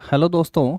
Hello दोस्तों।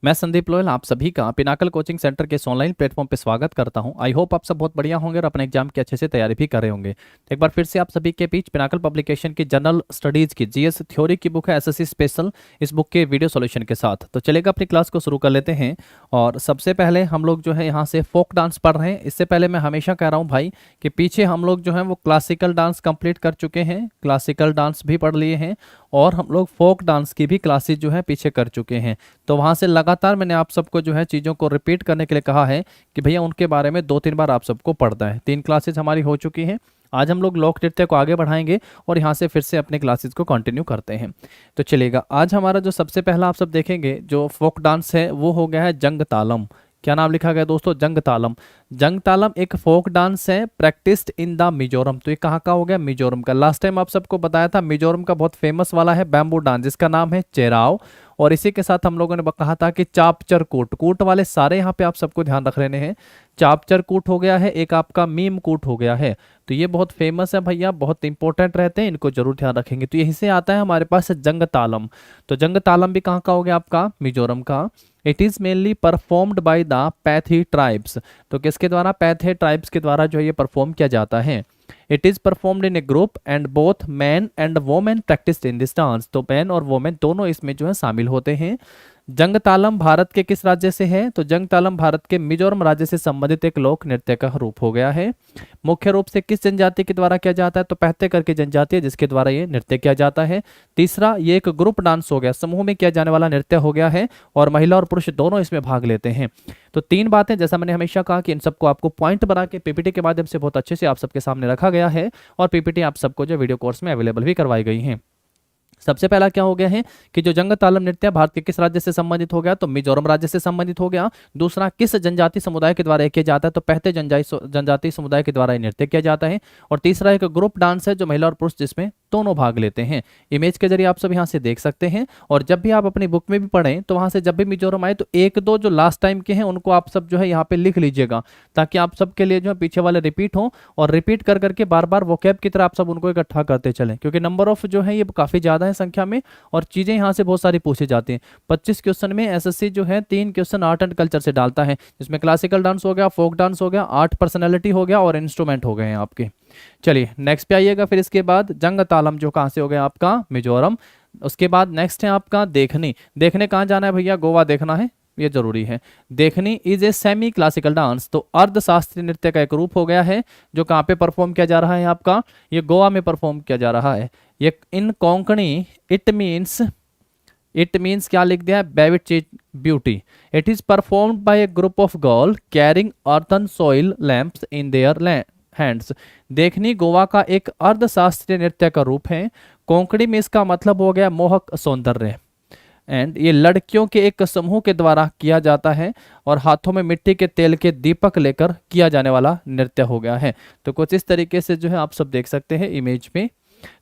मैं Sandeep loyal आप सभी का पिनाकल कोचिंग सेंटर के इस ऑनलाइन प्लेटफॉर्म पे स्वागत करता हूं। आई होप आप सब बहुत बढ़िया होंगे और अपने एग्जाम की अच्छे से तैयारी भी कर रहे होंगे। तो एक बार फिर से आप सभी के बीच पिनाकल पब्लिकेशन की जनरल स्टडीज की जीएस थ्योरी की बुक है एसएससी स्पेशल, इस बुक के वीडियो सॉल्यूशन के साथ। तो चलेगा अपनी क्लास को शुरू कर लेते हैं। और सबसे पहले हम लोग जो है यहाँ से फोक डांस पढ़ रहे हैं। इससे पहले मैं हमेशा कह रहा हूँ भाई कि पीछे हम लोग जो है वो क्लासिकल डांस कंप्लीट कर चुके हैं, क्लासिकल डांस भी पढ़ लिए हैं और हम लोग फोक डांस की भी क्लासेज जो है पीछे कर चुके हैं। तो वहाँ से लगातार मैंने आप सबको जो है चीज़ों को रिपीट करने के लिए कहा है कि भैया उनके बारे में 2-3 बार आप सबको पढ़ना है। 3 क्लासेज हमारी हो चुकी हैं। आज हम लोग लोक नृत्य को आगे बढ़ाएंगे और यहाँ से फिर से अपने क्लासेज को कंटिन्यू करते हैं। तो चलेगा, आज हमारा जो सबसे पहला आप सब देखेंगे जो फोक डांस है वो हो गया है जंग तालम। क्या नाम लिखा गया दोस्तों? जंग तालम। जंग तालम एक फोक डांस है प्रैक्टिस्ड इन द मिजोरम। तो ये कहाँ का हो गया? मिजोरम का। लास्ट टाइम आप सबको बताया था मिजोरम का बहुत फेमस वाला है बैम्बू डांस जिसका नाम है चेराव। और इसी के साथ हम लोगों ने कहा था कि चापचर कूट, कूट वाले सारे यहाँ पे आप सबको ध्यान रख लेने हैं। चापचर कूट हो गया है, एक आपका मीम कूट हो गया है। तो ये बहुत फेमस है भैया, बहुत इंपॉर्टेंट रहते हैं, इनको जरूर ध्यान रखेंगे। तो यहीं से आता है हमारे पास जंग तालम। तो जंग तालम भी कहाँ का हो गया? आपका मिजोरम का। It is mainly performed by the pathy tribes. तो किसके द्वारा? पैथे ट्राइब्स के द्वारा जो ये परफॉर्म किया जाता है। It is performed in A group and both man and women practice in this dance. तो मैन और वोमेन दोनों इसमें जो है शामिल होते हैं। जंग तालम भारत के किस राज्य से है? तो जंग तालम भारत के मिजोरम राज्य से संबंधित एक लोक नृत्य का रूप हो गया है। मुख्य रूप से किस जनजाति के द्वारा किया जाता है? तो पैहते करके जनजाति है जिसके द्वारा ये नृत्य किया जाता है। तीसरा, ये एक ग्रुप डांस हो गया, समूह में किया जाने वाला नृत्य हो गया है और महिला और पुरुष दोनों इसमें भाग लेते हैं। तो 3 बातें, जैसा मैंने हमेशा कहा कि इन सबको आपको पॉइंट बना के पीपीटी के माध्यम से बहुत अच्छे से आप सबके सामने रखा गया है और पीपीटी आप सबको जो वीडियो कोर्स में अवेलेबल भी करवाई गई हैं। सबसे पहला क्या हो गया है कि जो जंग तालम नृत्य भारत के किस राज्य से संबंधित हो गया? तो मिजोरम राज्य से संबंधित हो गया। दूसरा, किस जनजाति समुदाय के द्वारा किया जाता है? तो पैहते जनजाति समुदाय के द्वारा नृत्य किया जाता है। और तीसरा, एक ग्रुप डांस है जो महिला और पुरुष जिसमें दोनों भाग लेते हैं। इमेज के जरिए आप सब यहाँ से देख सकते हैं। और जब भी आप अपनी बुक में भी पढ़ें तो वहां से जब भी मिजोरम आए तो 1-2 जो लास्ट टाइम के हैं उनको आप सब जो है यहाँ पे लिख लीजिएगा, ताकि आप सबके लिए जो है पीछे वाले रिपीट हो और रिपीट कर करके बार बार वोकैब की तरह आप सब उनको इकट्ठा करते चलें, क्योंकि नंबर ऑफ जो है ये काफी ज्यादा है संख्या में और चीजें यहाँ से बहुत सारी पूछी जाती हैं। 25 क्वेश्चन में एसएससी जो है 3 क्वेश्चन आर्ट एंड कल्चर से डालता है, जिसमें क्लासिकल डांस हो गया, फोक डांस हो गया, आर्ट पर्सनैलिटी हो गया और इंस्ट्रूमेंट हो गए हैं आपके। चलिए नेक्स्ट पे आइएगा। फिर इसके बाद जंग तालम जो कहाँ से हो गया? आपका मिजोरम। उसके बाद नेक्स्ट है आपका देखनी। देखने कहाँ जाना है भैया? गोवा देखना है, ये जरूरी है। देखनी is a semi classical dance. तो अर्ध शास्त्रीय नृत्य का एक रूप हो गया है जो कहाँ पे परफॉर्म किया जा रहा है? आपका ये गोवा में परफॉर्म किया जा रहा है। ये इन कोंकणी इट मीन्स क्या लिख दिया? बेविट beauty. It is performed by a group of girl carrying earthen soil lamps in their hands. देखनी गोवा का एक अर्धशास्त्रीय नृत्य का रूप है। कोंकणी में इसका मतलब हो गया मोहक सौंदर्य। एंड ये लड़कियों के एक समूह के द्वारा किया जाता है और हाथों में मिट्टी के तेल के दीपक लेकर किया जाने वाला नृत्य हो गया है। तो कुछ इस तरीके से जो है आप सब देख सकते हैं इमेज में।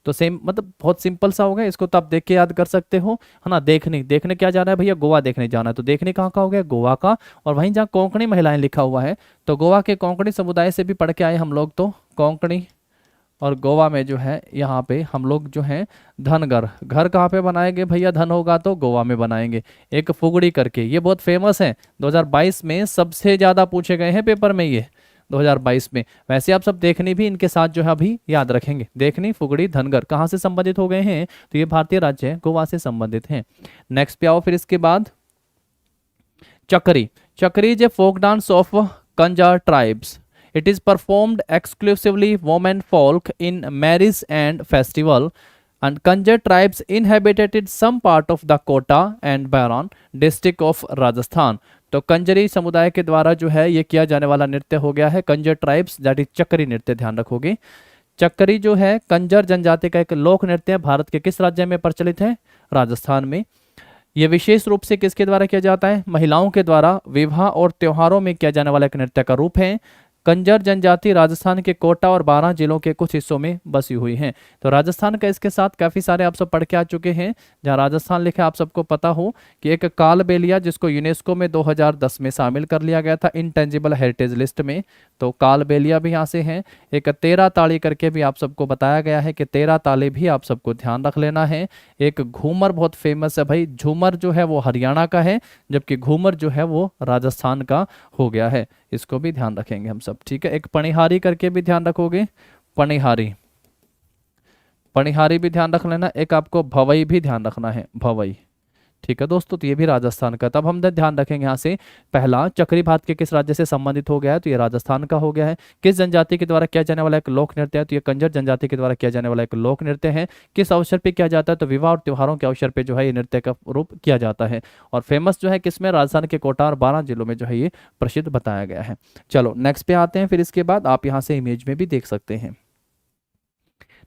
तो सेम मतलब बहुत सिंपल सा होगा, इसको तो आप देख के याद कर सकते हो, है ना। देखने देखने क्या जाना है भैया? गोवा देखने जाना है। तो देखने कहाँ का हो गया? गोवा का। और वहीं जहाँ कोंकणी महिलाएं लिखा हुआ है तो गोवा के कोंकणी समुदाय से भी पढ़ के आए हम लोग। तो कोंकणी और गोवा में जो है यहाँ पे हम लोग जो है धनगर, घर कहाँ पे बनाएंगे भैया? धन होगा तो गोवा में बनाएंगे। एक फुगड़ी करके, ये बहुत फेमस है, 2022 में सबसे ज्यादा पूछे गए हैं पेपर में ये 2022 में। वैसे आप सब देखनी भी इनके साथ जो है अभी याद रखेंगे। देखनी, फुगड़ी, धनगर कहाँ से संबंधित हो गए हैं? तो ये भारतीय राज्य है, गोवा से संबंधित हैं। नेक्स्ट पे आओ। फिर इसके बाद Chakri. Chakri is a folk dance of Kanjar tribes. It is performed exclusively women folk in marriage and festival, and Kanjar tribes inhabited some part of the Kota and Baran district of Rajasthan. तो कंजरी समुदाय के द्वारा जो है ये किया जाने वाला नृत्य हो गया है कंजर ट्राइब्स, दैट इज चक्री नृत्य, ध्यान रखोगे। चक्री जो है कंजर जनजाति का एक लोक नृत्य भारत के किस राज्य में प्रचलित है? राजस्थान में। यह विशेष रूप से किसके द्वारा किया जाता है? महिलाओं के द्वारा विवाह और त्योहारों में किया जाने वाला एक नृत्य का रूप है। कंजर जनजाति राजस्थान के कोटा और 12 जिलों के कुछ हिस्सों में बसी हुई हैं। तो राजस्थान का इसके साथ काफ़ी सारे आप सब पढ़ के आ चुके हैं। जहाँ राजस्थान लिखा है, आप सबको पता हो कि एक कालबेलिया जिसको यूनेस्को में 2010 में शामिल कर लिया गया था इंटेंजिबल हेरिटेज लिस्ट में, तो कालबेलिया भी यहाँ से हैं। एक 13 ताली करके भी आप सबको बताया गया है कि 13 ताले भी आप सबको ध्यान रख लेना है। एक घूमर बहुत फेमस है भाई, झूमर जो है वो हरियाणा का है, जबकि घूमर जो है वो राजस्थान का हो गया है, इसको भी ध्यान रखेंगे हम सब, ठीक है। एक पणिहारी करके भी ध्यान रखोगे, पणिहारी, पणिहारी भी ध्यान रख लेना। एक आपको भवई भी ध्यान रखना है, भवई, ठीक है दोस्तों। तो ये भी राजस्थान का। तब हम ध्यान रखेंगे यहाँ से, पहला चक्री भात के किस राज्य से संबंधित हो गया है, तो ये राजस्थान का हो गया है। किस जनजाति के द्वारा किया जाने वाला एक लोक नृत्य है, तो ये कंजर जनजाति के द्वारा किया जाने वाला एक लोक नृत्य है। किस अवसर पे किया जाता है, तो विवाह और त्योहारों के अवसर पे जो है ये नृत्य का रूप किया जाता है। और फेमस जो है किसमें, राजस्थान के कोटा और 12 जिलों में जो है ये प्रसिद्ध बताया गया है। चलो नेक्स्ट पे आते हैं। फिर इसके बाद आप यहाँ से इमेज में भी देख सकते हैं।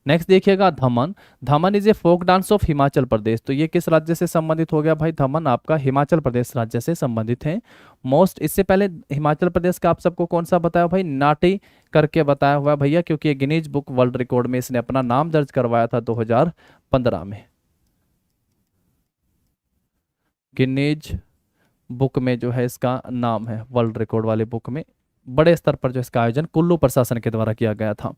नेक्स्ट देखिएगा Dhaman. Dhaman is a folk dance of Himachal Pradesh. तो ये किस राज्य से संबंधित हो गया भाई, धमन आपका हिमाचल प्रदेश राज्य से संबंधित है। मोस्ट, इससे पहले हिमाचल प्रदेश का आप सबको कौन सा बताया भाई, नाटी करके बताया हुआ भैया, क्योंकि ये गिनीज बुक वर्ल्ड रिकॉर्ड में इसने अपना नाम दर्ज करवाया था 2015 में। गिनीज बुक में जो है इसका नाम है, वर्ल्ड रिकॉर्ड वाले बुक में बड़े स्तर पर जो इसका आयोजन कुल्लू प्रशासन के द्वारा किया गया था।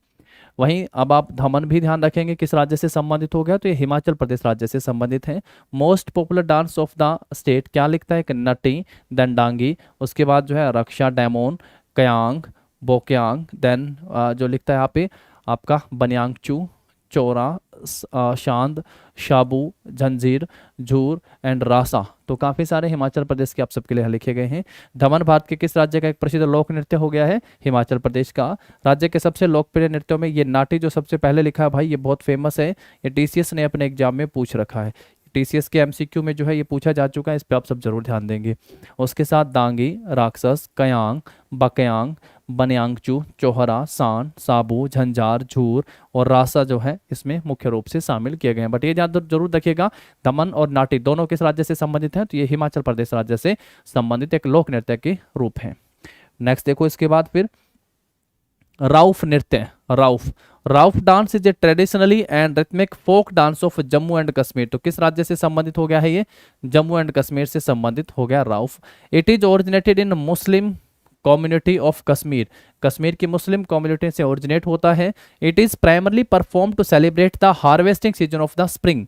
वहीं अब आप धमन भी ध्यान रखेंगे किस राज्य से संबंधित हो गया, तो ये हिमाचल प्रदेश राज्य से संबंधित है। Most popular dance of the state क्या लिखता है, नटी, देन डांगी, उसके बाद जो है रक्षा, डेमोन, कयांग, बोक्यांग, देन जो लिखता है यहाँ पे आपका बनियांगचू, चोरा, शांद, शाबू, झंझीर, झूर एंड रासा। तो काफ़ी सारे हिमाचल प्रदेश के आप सबके लिए लिखे गए हैं। धमन भारत के किस राज्य का एक प्रसिद्ध लोक नृत्य हो गया है, हिमाचल प्रदेश का। राज्य के सबसे लोकप्रिय नृत्यों में ये नाटी जो सबसे पहले लिखा है भाई, ये बहुत फेमस है, ये टीसीएस ने अपने एग्जाम में पूछ रखा है। टीसीएस के एमसीक्यू में जो है ये पूछा जा चुका है, इस पर आप सब जरूर ध्यान देंगे। उसके साथ दांगी, राक्षस, कयांग, बकयांग, बनियांगचू, चोहरा, सान, साबू, झंझार, झूर और रासा जो है इसमें मुख्य रूप से शामिल किए गए हैं। बट ये जरूर रखिएगा, दमन और नाटी दोनों किस राज्य से संबंधित हैं, तो ये हिमाचल प्रदेश राज्य से संबंधित एक लोक नृत्य के रूप हैं। नेक्स्ट देखो इसके बाद फिर राउफ नृत्य। Rouf dance is a traditionally and rhythmic folk dance of Jammu and Kashmir. तो किस राज्य से संबंधित हो गया है ये, जम्मू एंड कश्मीर से संबंधित हो गया Rouf. It is originated in Muslim community of Kashmir. Kashmir की मुस्लिम कम्युनिटी से ओरिजिनेट होता है। It is primarily perform to celebrate the harvesting season of the spring.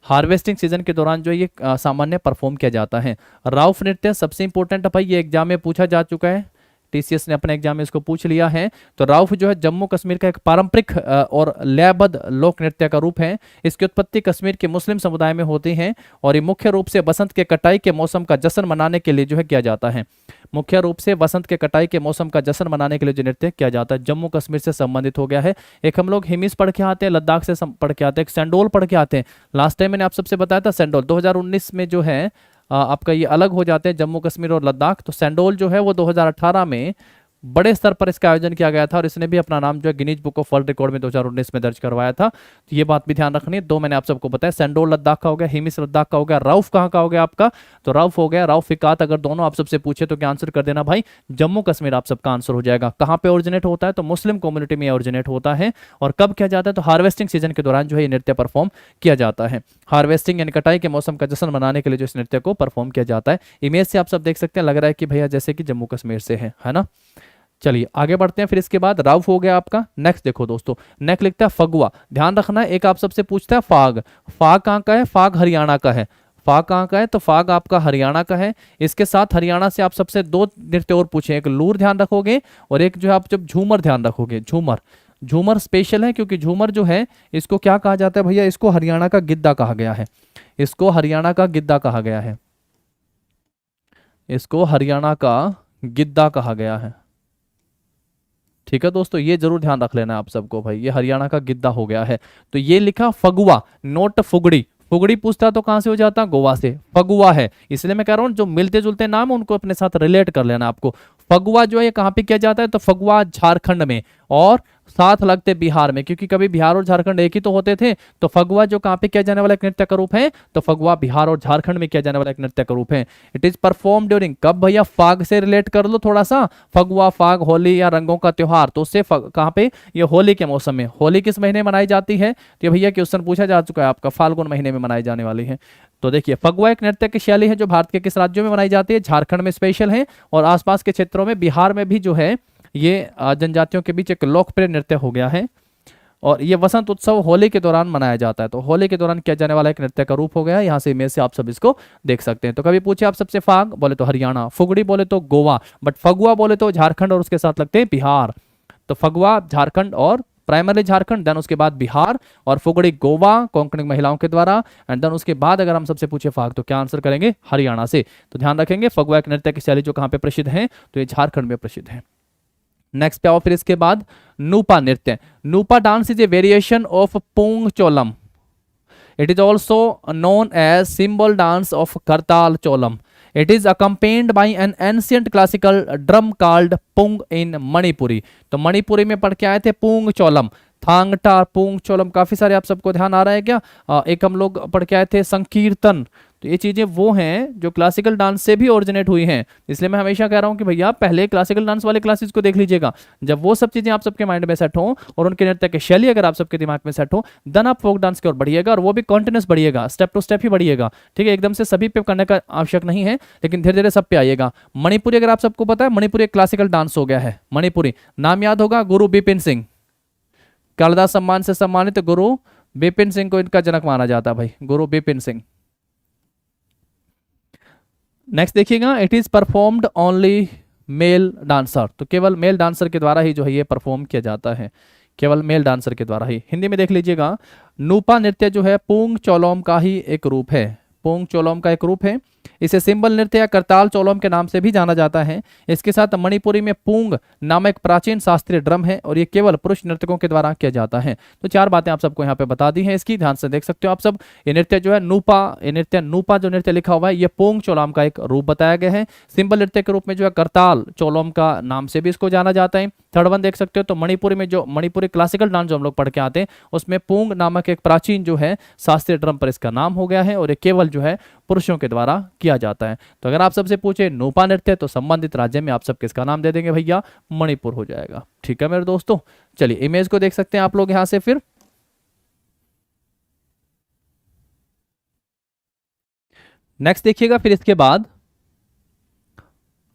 Harvesting season के दौरान जो ये सामान्य परफॉर्म किया जाता है। राउफ नृत्य सबसे इंपॉर्टेंट है भाई, ये एग्जाम में पूछा जा चुका है, टीसीएस ने अपने एग्जाम में इसको पूछ लिया है। तो राउफ जो है जम्मू कश्मीर का एक पारंपरिक और लयबद्ध लोक नृत्य का रूप है। इसकी उत्पत्ति कश्मीर के मुस्लिम समुदाय में होती है और ये मुख्य रूप से बसंत के कटाई के मौसम का जश्न मनाने के लिए जो है किया जाता है। मुख्य रूप से बसंत के कटाई के मौसम का जश्न मनाने के लिए जो नृत्य किया जाता है, जम्मू कश्मीर से संबंधित हो गया है। एक हम लोग हिमिस पढ़ के आते हैं, लद्दाख से पढ़ के आते हैं, एक सेंडोल पढ़ के आते हैं। लास्ट टाइम मैंने आप सबसे बताया था सेंडोल 2019 में जो है आपका ये अलग हो जाते हैं जम्मू कश्मीर और लद्दाख। तो सेंडोल जो है वो 2018 में बड़े स्तर पर इसका आयोजन किया गया था और इसने भी अपना नाम जो है Guinness book of world record में 2019 में दर्ज करवाया था। तो ये बात भी ध्यान रखनी है। दो मैंने आप सबको बताया, सेंडोल लद्दाख का हो गया, हिमिस लद्दाख का हो गया, राउफ कहाँ का हो गया आपका, तो राउफ हो गया राउफिकात। अगर दोनों आप सबसे पूछे तो क्या आंसर कर देना भाई, जम्मू कश्मीर आप सबका आंसर हो जाएगा। कहाँ पे ओरिजिनेट होता है, तो मुस्लिम कम्युनिटी में ओरिजिनेट होता है। और कब किया जाता है, तो हार्वेस्टिंग सीजन के दौरान जो है ये नृत्य परफॉर्म किया जाता है। हार्वेस्टिंग यानी कटाई के मौसम का जश्न मनाने के लिए जो इस नृत्य को परफॉर्म किया जाता है। इमेज से आप सब देख सकते हैं, लग रहा है कि भैया जैसे कि जम्मू कश्मीर से है ना। चलिए आगे बढ़ते हैं। फिर इसके बाद राउफ हो गया आपका। नेक्स्ट देखो दोस्तों, नेक्स्ट लिखता है फगुआ। ध्यान रखना है, एक आप सबसे पूछता है फाग। फाग कहाँ का है, फाग हरियाणा का है। फाग कहाँ का है, तो फाग आपका हरियाणा का है। इसके साथ हरियाणा से आप सबसे दो नृत्य और पूछे, एक लूर ध्यान रखोगे और एक जो है आप जब झूमर ध्यान रखोगे। झूमर, झूमर स्पेशल है क्योंकि झूमर जो है इसको क्या कहा जाता है भैया, इसको हरियाणा का गिद्दा कहा गया है। इसको हरियाणा का गिद्दा कहा गया है। इसको हरियाणा का गिद्दा कहा गया है। ठीक है दोस्तों, ये जरूर ध्यान रख लेना आप सबको भाई, ये हरियाणा का गिद्दा हो गया है। तो ये लिखा फगुआ, नोट फुगड़ी। फुगड़ी पूछता तो कहां से हो जाता, गोवा से। फगुआ है, इसलिए मैं कह रहा हूं जो मिलते जुलते नाम उनको अपने साथ रिलेट कर लेना आपको। फगुआ जो है ये कहां पे किया जाता है, तो फगुआ झारखंड में और साथ लगते बिहार में, क्योंकि कभी बिहार और झारखंड एक ही तो होते थे। तो फगुआ जो कहाँ पे किया जाने वाला एक नृत्य का रूप है, तो फगुआ बिहार और झारखंड में किया जाने वाला एक नृत्य का रूप है। इट इज परफॉर्म ड्यूरिंग, कब भैया, फाग से रिलेट कर लो थोड़ा सा, फगुआ फाग होली या रंगों का त्योहार, तो उससे कहाँ पे, ये होली के मौसम में। होली किस महीने मनाई जाती है, तो ये भैया क्वेश्चन पूछा जा चुका है आपका, फाल्गुन महीने में मनाई जाने वाली है। तो देखिए फगुआ एक नृत्य की शैली है जो भारत के किस राज्यों में मनाई जाती है, झारखंड में स्पेशल है, और आसपास के क्षेत्रों में, बिहार में भी जो है ये जनजातियों के बीच एक लोकप्रिय नृत्य हो गया है। और ये वसंत उत्सव होली के दौरान मनाया जाता है, तो होली के दौरान किया जाने वाला एक नृत्य का रूप हो गया है। यहाँ से इमेज से आप सब इसको देख सकते हैं। तो कभी पूछे आप सबसे, फाग बोले तो हरियाणा, फुगड़ी बोले तो गोवा, बट फगुआ बोले तो झारखंड और उसके साथ लगते हैं बिहार। तो फगुआ झारखंड और प्राइमरली झारखंड, देन उसके बाद बिहार, और फुगड़ी गोवा कोंकणी महिलाओं के द्वारा, एंड देन उसके बाद अगर हम सबसे पूछे फाग, तो क्या आंसर करेंगे, हरियाणा से। तो ध्यान रखेंगे फगुआ एक नृत्य की शैली जो कहाँ पे प्रसिद्ध है, तो ये झारखंड में प्रसिद्ध है। नेक्स्ट पे आओ फिर इसके बाद नूपा नृत्य। Nupa dance is a variation of Pung Cholom. It is also known as cymbal dance of Kartal Cholom. It is accompanied by an ancient classical drum called Pung in Manipuri. तो मणिपुरी में पढ़ के आए थे पुंग चोलम, थांगटा पुंग चोलम, काफी सारे आप सबको ध्यान आ रहा है क्या। एक हम लोग पढ़ के आए थे संकीर्तन। तो ये चीजें वो हैं जो क्लासिकल डांस से भी ओरिजिनेट हुई हैं। इसलिए मैं हमेशा कह रहा हूं कि भैया पहले क्लासिकल डांस वाले क्लासेस को देख लीजिएगा। जब वो सब चीजें आप सबके माइंड में सेट हो और उनके नृत्य की शैली अगर आप सबके दिमाग में सेट हो, देन आप फोक डांस की ओर बढ़िएगा, और वो भी कॉन्टिन्यूस बढ़िएगा, स्टेप टू स्टेप ही बढ़िएगा। ठीक है, एकदम से सभी पे करने का आवश्यक नहीं है, लेकिन धीरे धीरे सब पे आइएगा। मणिपुरी अगर आप सबको पता है, मणिपुरी एक क्लासिकल डांस हो गया है। मणिपुरी नाम याद होगा, गुरु बिपिन सिंह, कालिदास सम्मान से सम्मानित गुरु बिपिन सिंह को इनका जनक माना जाता है भाई, गुरु बिपिन सिंह। नेक्स्ट देखिएगा, it is performed only mail dancer. तो केवल मेल डांसर के द्वारा ही जो है ये परफॉर्म किया जाता है, केवल मेल डांसर के द्वारा ही। हिंदी में देख लीजिएगा, नूपा नृत्य जो है पूंग चोलोम का ही एक रूप है, पूंग चोलोम का एक रूप है। इसे सिंबल नृत्य या करताल चोलोम के नाम से भी जाना जाता है। इसके साथ मणिपुरी में पूंग नामक एक प्राचीन शास्त्रीय ड्रम है, और ये केवल पुरुष नर्तकों के द्वारा किया जाता है। तो चार बातें आप सबको यहाँ पे बता दी हैं, इसकी ध्यान से देख सकते हो आप सब। ये नृत्य जो है नूपा, ये नृत्य नूपा जो नृत्य लिखा हुआ है, ये पूंग चोलोम का एक रूप बताया गया है। सिंबल नृत्य के रूप में जो है करताल चोलोम का नाम से भी इसको जाना जाता है। थर्ड वन देख सकते हो, तो मणिपुरी में जो मणिपुरी क्लासिकल डांस जो हम लोग पढ़ के आते हैं, उसमें पूंग नामक एक प्राचीन जो है शास्त्रीय ड्रम पर इसका नाम हो गया है, और ये केवल जो है पुरुषों के द्वारा किया जाता है। तो अगर आप सबसे पूछे नूपा नृत्य, तो संबंधित राज्य में आप सब किसका नाम दे देंगे भैया, मणिपुर हो जाएगा। ठीक है मेरे दोस्तों, चलिए इमेज को देख सकते हैं आप लोग यहां से। फिर नेक्स्ट देखिएगा, फिर इसके बाद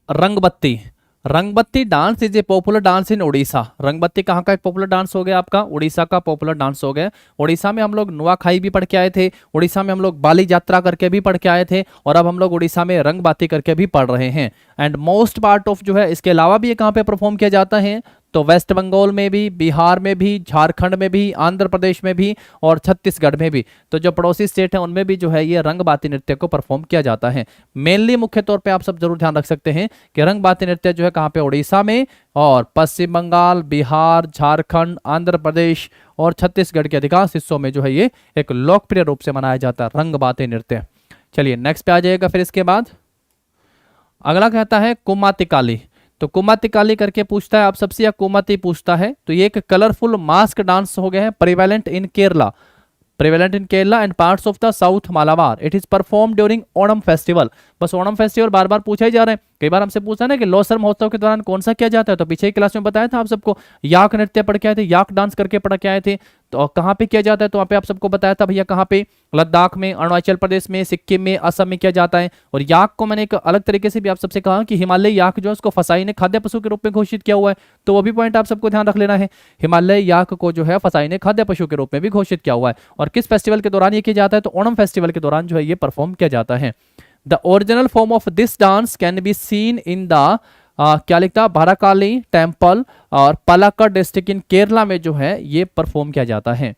Rangabati. Rangabati dance is a popular dance in Orissa. Rangabati कहाँ का एक पॉपुलर डांस हो गया आपका, उड़ीसा का पॉपुलर डांस हो गया। उड़ीसा में हम लोग नुआखाई भी पढ़ के आए थे, उड़ीसा में हम लोग बाली यात्रा करके भी पढ़ के आए थे, और अब हम लोग उड़ीसा में रंगबाती करके भी पढ़ रहे हैं। एंड मोस्ट पार्ट ऑफ जो है इसके अलावा भी ये कहाँ पे परफॉर्म किया जाता है, तो वेस्ट बंगाल में भी, बिहार में भी, झारखंड में भी, आंध्र प्रदेश में भी, और छत्तीसगढ़ में भी। तो जो पड़ोसी स्टेट है उनमें भी जो है ये रंगबाती नृत्य को परफॉर्म किया जाता है। मेनली मुख्य तौर पे आप सब जरूर ध्यान रख सकते हैं कि रंगबाती नृत्य जो है कहाँ पे, उड़ीसा में, और पश्चिम बंगाल, बिहार, झारखंड, आंध्र प्रदेश और छत्तीसगढ़ के अधिकांश हिस्सों में जो है ये एक लोकप्रिय रूप से मनाया जाता है रंगबाती नृत्य। चलिए नेक्स्ट पे आ जाएगा। फिर इसके बाद अगला कहता है कुमातिकाली। तो कुमातिकाली करके पूछता है आप सबसे, या कुमाती पूछता है। तो ये एक कलरफुल मास्क डांस हो गया है, prevalent in Kerala, prevalent in Kerala and parts of the south Malabar. It is perform during Onam festival. बस ओणम फेस्टिवल बार बार पूछा ही जा रहे हैं। कई बार हमसे पूछा ना कि लोसर महोत्सव के दौरान कौन सा किया जाता है, तो पीछे ही क्लास में बताया था आप सबको, याक नृत्य पढ़ के आए थे, याक डांस करके पढ़ के आए थे। तो कहाँ पे किया जाता है, तो वहाँ पे आप सबको बताया था भैया कहाँ पे, लद्दाख में, अरुणाचल प्रदेश में, सिक्किम में, असम में किया जाता है। और याक को मैंने एक अलग तरीके से भी आप सबसे कहा कि हिमालय याक जो है उसको फसाई ने खाद्य पशु के रूप में घोषित किया हुआ है, तो वो भी पॉइंट आप सबको ध्यान रख लेना है। हिमालय याक को जो है फसाई ने खाद्य पशु के रूप में भी घोषित किया हुआ है। और किस फेस्टिवल के दौरान ये किया जाता है, तो ओणम फेस्टिवल के दौरान जो है ये परफॉर्म किया जाता है। The original form of this dance can be seen in the क्या लिखता है, बाराकाली टेम्पल और पलाक्कड़ डिस्ट्रिक्ट इन केरला में जो है ये परफॉर्म किया जाता है।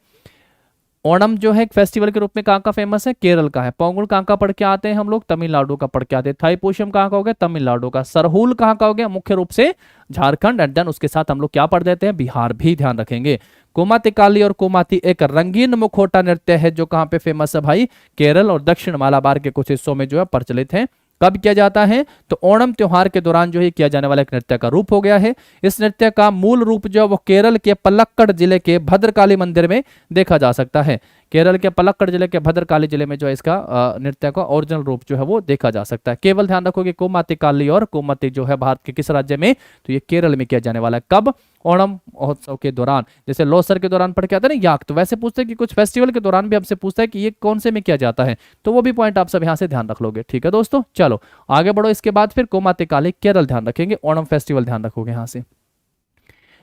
ओणम जो है एक फेस्टिवल के रूप में कहाँ का फेमस है, केरल का है। पोंगल कहाँ का पढ़ के आते हैं हम लोग, तमिलनाडु का पढ़ के आते हैं। थाईपुरम कहाँ का हो गया, तमिलनाडु का। सरहुल कहाँ का हो गया, मुख्य रूप से झारखंड। एंड देन उसके साथ हम लोग क्या पढ़ देते हैं, बिहार भी ध्यान रखेंगे। कुमातिकाली और कुमाती एक रंगीन मुखौटा नृत्य है जो कहाँ पे फेमस है भाई, केरल और दक्षिण मालाबार के कुछ हिस्सों में जो है प्रचलित है। कब किया जाता है? तो ओणम त्योहार के दौरान जो है किया जाने वाला एक नृत्य का रूप हो गया है। इस नृत्य का मूल रूप जो है वो केरल के पलक्कड़ जिले के भद्रकाली मंदिर में देखा जा सकता है। केरल के पलक्कड़ जिले के भद्रकाली जिले में जो है इसका नृत्य का ओरिजिनल रूप जो है वो देखा जा सकता है। केवल ध्यान रखो कि कोमाती काली और कोमाती जो है भारत के किस राज्य में? तो ये केरल में किया जाने वाला है। कब? ओणम महोत्सव के दौरान। जैसे लोसर के दौरान पढ़ के आता है ना याक, तो वैसे पूछते हैं कि कुछ फेस्टिवल के दौरान भी हमसे पूछता है कि ये कौन से में किया जाता है, तो वो भी पॉइंट आप सब यहाँ से ध्यान रख लोगे। ठीक है दोस्तों, चलो आगे बढ़ो। इसके बाद फिर कोमाती काली केरल ध्यान रखेंगे, ओणम फेस्टिवल ध्यान रखोगे यहाँ से।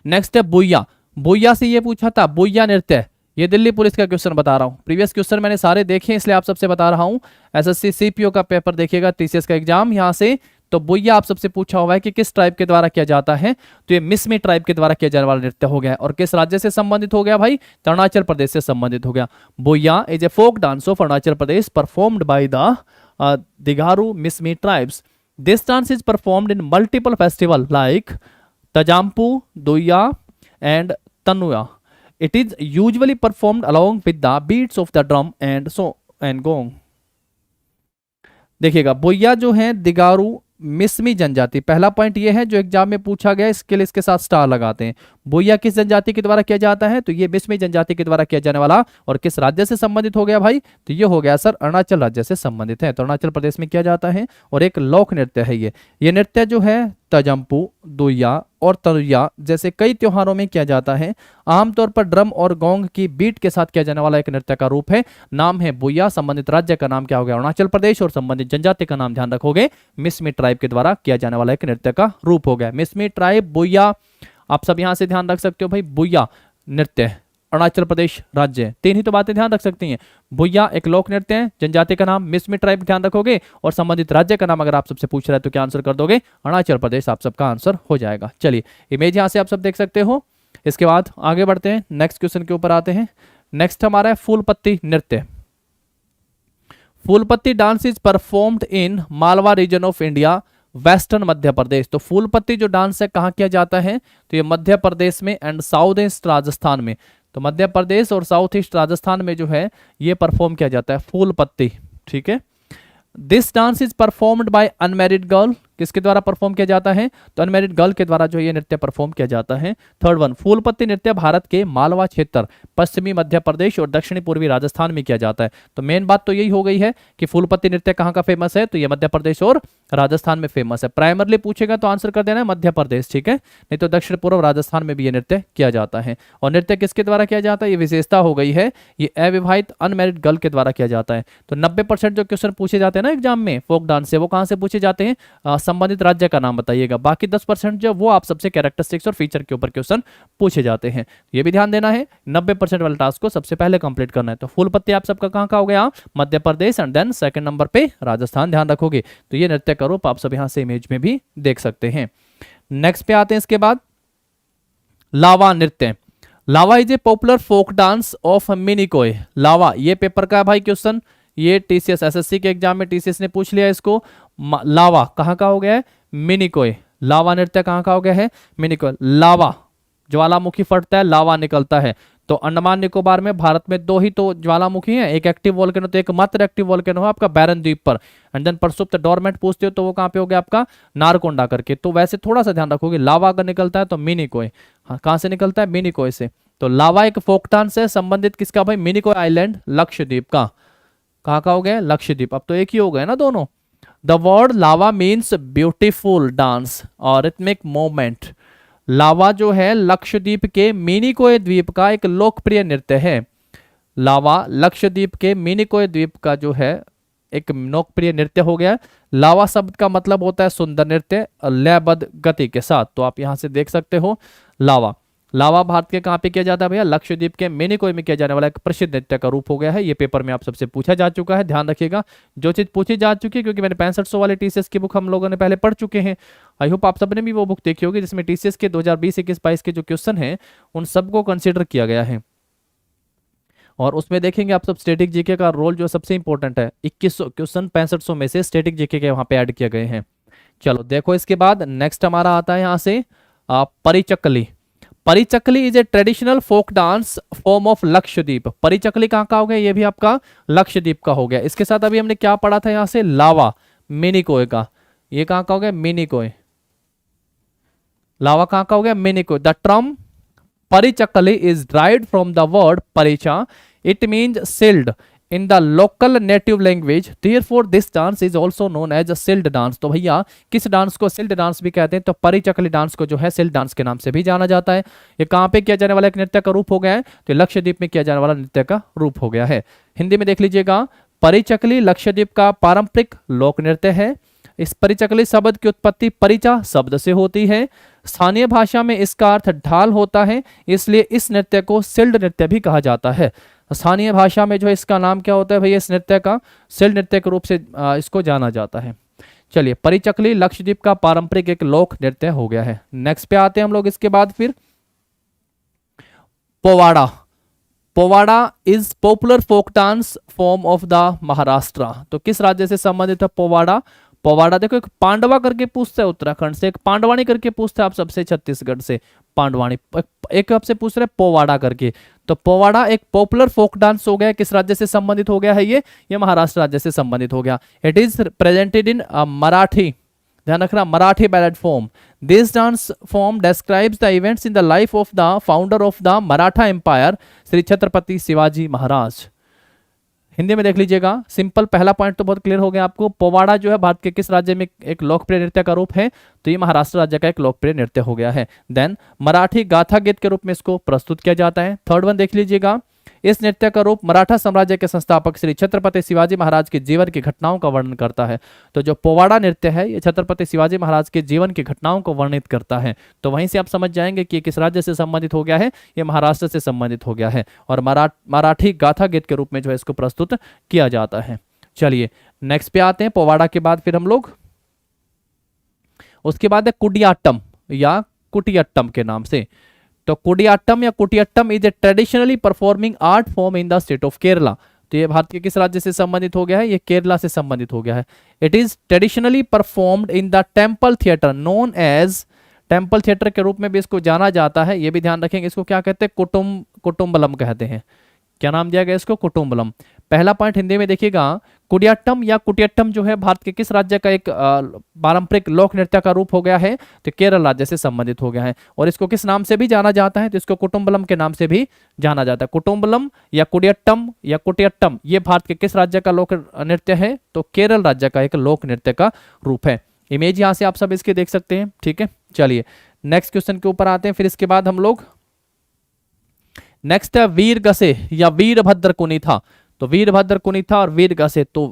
नेक्स्ट है बुइया। बुइया से ये पूछा था, बुइया नृत्य, ये दिल्ली पुलिस का क्वेश्चन बता रहा हूँ। प्रीवियस क्वेश्चन मैंने सारे देखे इसलिए आप सबसे बता रहा हूँ। एसएससी सीपीओ का पेपर देखिएगा, टीसीएस का एग्जाम यहाँ से। तो बुइया आप सबसे पूछा हुआ है कि किस ट्राइब के द्वारा किया जाता है, तो ये मिसमी ट्राइब के द्वारा किया जाने वाला नृत्य हो गया। और किस राज्य से संबंधित हो गया भाई? तो अरुणाचल प्रदेश से संबंधित हो गया। Buiya is a folk dance of Arunachal Pradesh performed by the Digaru Mishmi tribes. This dance is performed in multiple festival like Tazampu, Duiya and Tanuya. It is usually performed along with the beats of the drum and gong। देखिएगा बुइया जो है दिगारू मिसमी जनजाति, पहला point ये है जो exam में पूछा गया, इसके लिए इसके साथ स्टार लगाते हैं। बुइया किस जनजाति के द्वारा किया जाता है? तो ये मिसमी जनजाति के द्वारा किया जाने वाला। और किस राज्य से संबंधित हो गया भाई? तो ये हो गया सर अरुणाचल राज्य से संबंधित है, तो अरुणाचल प्रदेश में किया जाता है। और एक लोक नृत्य है ये नृत्य जो है तजम्पू, दुइया और तनुया जैसे कई त्योहारों में किया जाता है। आमतौर पर ड्रम और गोंग की बीट के साथ किया जाने वाला एक नृत्य का रूप है। नाम है बुइया। संबंधित राज्य का नाम क्या हो गया? अरुणाचल प्रदेश। और संबंधित जनजाति का नाम ध्यान रखोगे, मिसमी ट्राइब के द्वारा किया जाने वाला एक नृत्य का रूप हो गया। मिसमी ट्राइब, बुइया, आप सब यहां से ध्यान रख सकते हो भाई। बुइया नृत्य अरुणाचल प्रदेश राज्य, तीन ही तो बातें ध्यान रख सकती हैं। बुइया एक लोक नृत्य है, जनजाति का नाम मिसमी ट्राइब ध्यान रखोगे, और संबंधित राज्य का नाम अगर आप सबसे पूछ रहा है तो क्या आंसर कर दोगे? अरुणाचल प्रदेश आप सबका आंसर हो जाएगा। चलिए इमेज यहां से आप सब देख सकते हो। इसके बाद आगे बढ़ते हैं, नेक्स्ट क्वेश्चन के ऊपर आते हैं। नेक्स्ट हमारा है फूलपत्ती नृत्य। Phoolpatti dance is performed in Malwa region of India, western Madhya Pradesh. तो फूलपत्ती जो डांस है कहाँ किया जाता है? तो ये मध्य प्रदेश में एंड साउथ ईस्ट राजस्थान में। तो मध्य प्रदेश और साउथ ईस्ट राजस्थान में जो है ये परफॉर्म किया जाता है फूलपत्ती। ठीक है। This dance is performed bye unmarried girl. किसके द्वारा परफॉर्म किया जाता है? तो अनमैरिड गर्ल के द्वारा जो ये नृत्य परफॉर्म किया जाता है। थर्ड वन, फूलपत्ती नृत्य भारत के मालवा क्षेत्र, पश्चिमी मध्य प्रदेश और दक्षिणी पूर्वी राजस्थान में किया जाता है। तो मेन बात तो यही हो गई है कि फूलपत्ती नृत्य कहाँ का फेमस है? तो ये मध्य प्रदेश और राजस्थान में फेमस है। प्राइमरली पूछेगा तो आंसर कर देना है मध्य प्रदेश। ठीक है, नहीं तो दक्षिण पूर्व राजस्थान में भी ये नृत्य किया जाता है। और नृत्य किसके द्वारा किया जाता है? ये विशेषता हो गई है, ये अविवाहित अनमैरिड गर्ल के द्वारा किया जाता है। तो 90% जो क्वेश्चन पूछे जाते हैं ना एग्जाम में फोक डांस से, वो कहाँ से पूछे जाते हैं? संबंधित राज्य का नाम बताइएगा। बाकी 10% जो वो आप सबसे कैरेक्टरिस्टिक्स और फीचर के ऊपर क्वेश्चन पूछे जाते हैं। ये भी ध्यान देना है, 90% वाले टास्क को सबसे पहले कंप्लीट करना है। तो फूलपत्ती आप सबका कहाँ का हो गया? Madhya Pradesh, and then second number पे राजस्थान ध्यान रखोगे। तो ये नृत्य का रूप आप सब यहाँ से इमेज में भी देख सकते हैं। नेक्स्ट पे आते हैं इसके बाद लावा नृत्य। Lava is a popular folk dance of Minicoy. Lava ये पेपर का भाई क्वेश्चन, ये टीसीएस एसएससी के एग्जाम में टीसीएस ने पूछ लिया इसको। लावा कहाँ का हो गया है? मिनिकोय। लावा नृत्य कहाँ का हो गया है? मिनिकोय। लावा ज्वालामुखी फटता है, लावा निकलता है। तो अंडमान निकोबार में भारत में 2 ही तो ज्वालामुखी हैं, एक एक्टिव वोल्केनो, तो एक मात्र एक्टिव वोल्केनो है आपका बैरन द्वीप पर। एंड देन प्रसुप्त डोरमेंट पूछते हो तो वो कहाँ पे हो गया आपका? नारकोंडा करके। तो वैसे थोड़ा सा ध्यान रखोगे, लावा अगर निकलता है तो मिनिकोय। हाँ, कहाँ से निकलता है? मिनिकोय से। तो लावा एक फोक डांस है, संबंधित किसका भाई? मिनिकोय आइलैंड, लक्षद्वीप का। कहाँ का हो गया? लक्षद्वीप। अब तो एक ही हो गए ना दोनों। The word lava means beautiful dance और रिथमिक मूवमेंट। लावा जो है लक्षद्वीप के मिनिकोय द्वीप का एक लोकप्रिय नृत्य है। लावा लक्षद्वीप के मिनिकोय द्वीप का जो है एक लोकप्रिय नृत्य हो गया। लावा शब्द का मतलब होता है सुंदर नृत्य लयबद्ध गति के साथ। तो आप यहां से देख सकते हो लावा। लावा भारत के कहाँ पे किया जाता है भैया? लक्षद्वीप के मिनिकोय में किया जाने वाला एक प्रसिद्ध नृत्य का रूप हो गया है। ये पेपर में आप सबसे पूछा जा चुका है, ध्यान रखिएगा। जो चीज पूछी जा चुकी है, क्योंकि मैंने 6500 वाले टीसीएस की बुक हम लोगों ने पहले पढ़ चुके हैं। आई होप आप सबने भी वो बुक देखी होगी जिसमें टीसीएस के 2020-21-22 के जो क्वेश्चन है उन सबको कंसिडर किया गया है। और उसमें देखेंगे आप सब स्टैटिक जीके का रोल जो सबसे इंपॉर्टेंट है। 2100 क्वेश्चन 6500 में से स्टैटिक जीके के वहां पे ऐड किए गए हैं। चलो देखो इसके बाद नेक्स्ट हमारा आता है यहाँ से Parichakkali. Parichakkali is a traditional folk dance form of Lakshadweep. Parichakkali कहाँ का हो गया? ये भी आपका लक्षद्वीप का हो गया। इसके साथ अभी हमने क्या पढ़ा था यहाँ से? लावा। मिनिकोय का। ये कहाँ का हो गया? मिनिकोय। लावा कहाँ का हो गया? Minicoy. The term Parichakali is derived from the word paricha, it means shield in the local native language, therefore this dance is also known as a shield dance. तो भैया किस डांस को सिल्ड डांस भी कहते हैं? तो परिचकली डांस को जो है सिल्ड डांस के नाम से भी जाना जाता है। ये कहाँ पे किया जाने वाला एक नृत्य का रूप हो गया है? तो लक्षद्वीप में किया जाने वाला नृत्य का रूप हो गया है। हिंदी में देख लीजिएगा, परिचकली लक्षद्वीप का पारंपरिक लोक नृत्य है। इस परिचकली शब्द की उत्पत्ति परिचा शब्द से होती है। स्थानीय भाषा में इसका अर्थ ढाल होता है, इसलिए इस नृत्य को सिल्ड नृत्य भी कहा जाता है। स्थानीय भाषा में जो है इसका नाम क्या होता है भैया? इस नृत्य का सिल्ड नृत्य के रूप से इसको जाना जाता है। चलिए, परिचकली लक्षद्वीप का पारंपरिक एक लोक नृत्य हो गया है। नेक्स्ट पे आते हैं हम लोग। इसके बाद फिर Powada. Powada is popular folk dance form of the Maharashtra. तो किस राज्य से संबंधित है पोवाड़ा? पोवाड़ा देखो, एक पांडवा करके पूछता है उत्तराखंड से, एक पांडवानी करके पूछता है आप सबसे छत्तीसगढ़ से, पांडवानी। एक आपसे पूछ रहे पोवाड़ा करके। तो पोवाड़ा एक पॉपुलर फोक डांस हो गया। किस राज्य से संबंधित हो गया है? ये महाराष्ट्र राज्य से संबंधित हो गया। It is presented in Marathi, ध्यान रखना, Marathi ballet form. This dance form describes the events in the life of the founder of the Maratha empire, Shri Chhatrapati Shivaji Maharaj. Hindi में देख लीजिएगा, सिंपल, पहला पॉइंट तो बहुत क्लियर हो गया आपको। पोवाड़ा जो है भारत के किस राज्य में एक लोकप्रिय नृत्य का रूप है? तो ये महाराष्ट्र राज्य का एक लोकप्रिय नृत्य हो गया है। देन मराठी गाथा गीत के रूप में इसको प्रस्तुत किया जाता है। थर्ड वन देख लीजिएगा, इस नृत्य का रूप मराठा साम्राज्य के संस्थापक श्री छत्रपति शिवाजी महाराज के जीवन की घटनाओं का वर्णन करता है। तो जो पोवाड़ा नृत्य है ये छत्रपति शिवाजी महाराज के जीवन की घटनाओं को वर्णित करता है। तो वहीं से आप समझ जाएंगे कि किस राज्य से संबंधित हो गया है? ये महाराष्ट्र से संबंधित हो गया है और मराठी गाथा गीत के रूप में जो है इसको प्रस्तुत किया जाता है। चलिए नेक्स्ट पे आते हैं। पोवाड़ा के बाद फिर हम लोग उसके बाद है कुडियाट्टम या कुटियाट्टम के नाम से। तो कुडियाट्टम या Kutiyattam is a traditionally performing art form in the state of Kerala. तो ये भारत के किस राज्य से संबंधित हो गया है? ये केरला से संबंधित हो गया है। It is traditionally performed in the temple theatre known as, temple theatre के रूप में भी इसको जाना जाता है। ये भी ध्यान रखेंगे, इसको क्या कहते हैं? कुटुम्बलम कहते हैं। क्या नाम दिया गया इसको? कुटुम्बलम। पहला पॉइंट हिंदी में देखिएगा, कुडियाट्टम या कुटियाट्टम जो है भारत के किस राज्य का एक पारंपरिक लोक नृत्य का रूप हो गया है? तो केरल राज्य से संबंधित हो गया है। और इसको किस नाम से भी जाना जाता है? तो इसको कुटुम्बलम के नाम से भी जाना जाता है। कुटुम्बलम या कुडियाट्टम या कुटियाट्टम ये भारत के किस राज्य का लोक नृत्य है? तो केरल राज्य का एक लोक नृत्य का रूप है। इमेज यहाँ से आप सब इसके देख सकते हैं, ठीक है। चलिए नेक्स्ट क्वेश्चन के ऊपर आते हैं। फिर इसके बाद हम लोग नेक्स्ट है वीर गसे या वीरभद्र कुनिथा। तो वीरभद्र कुनिथा और वीर गसे तो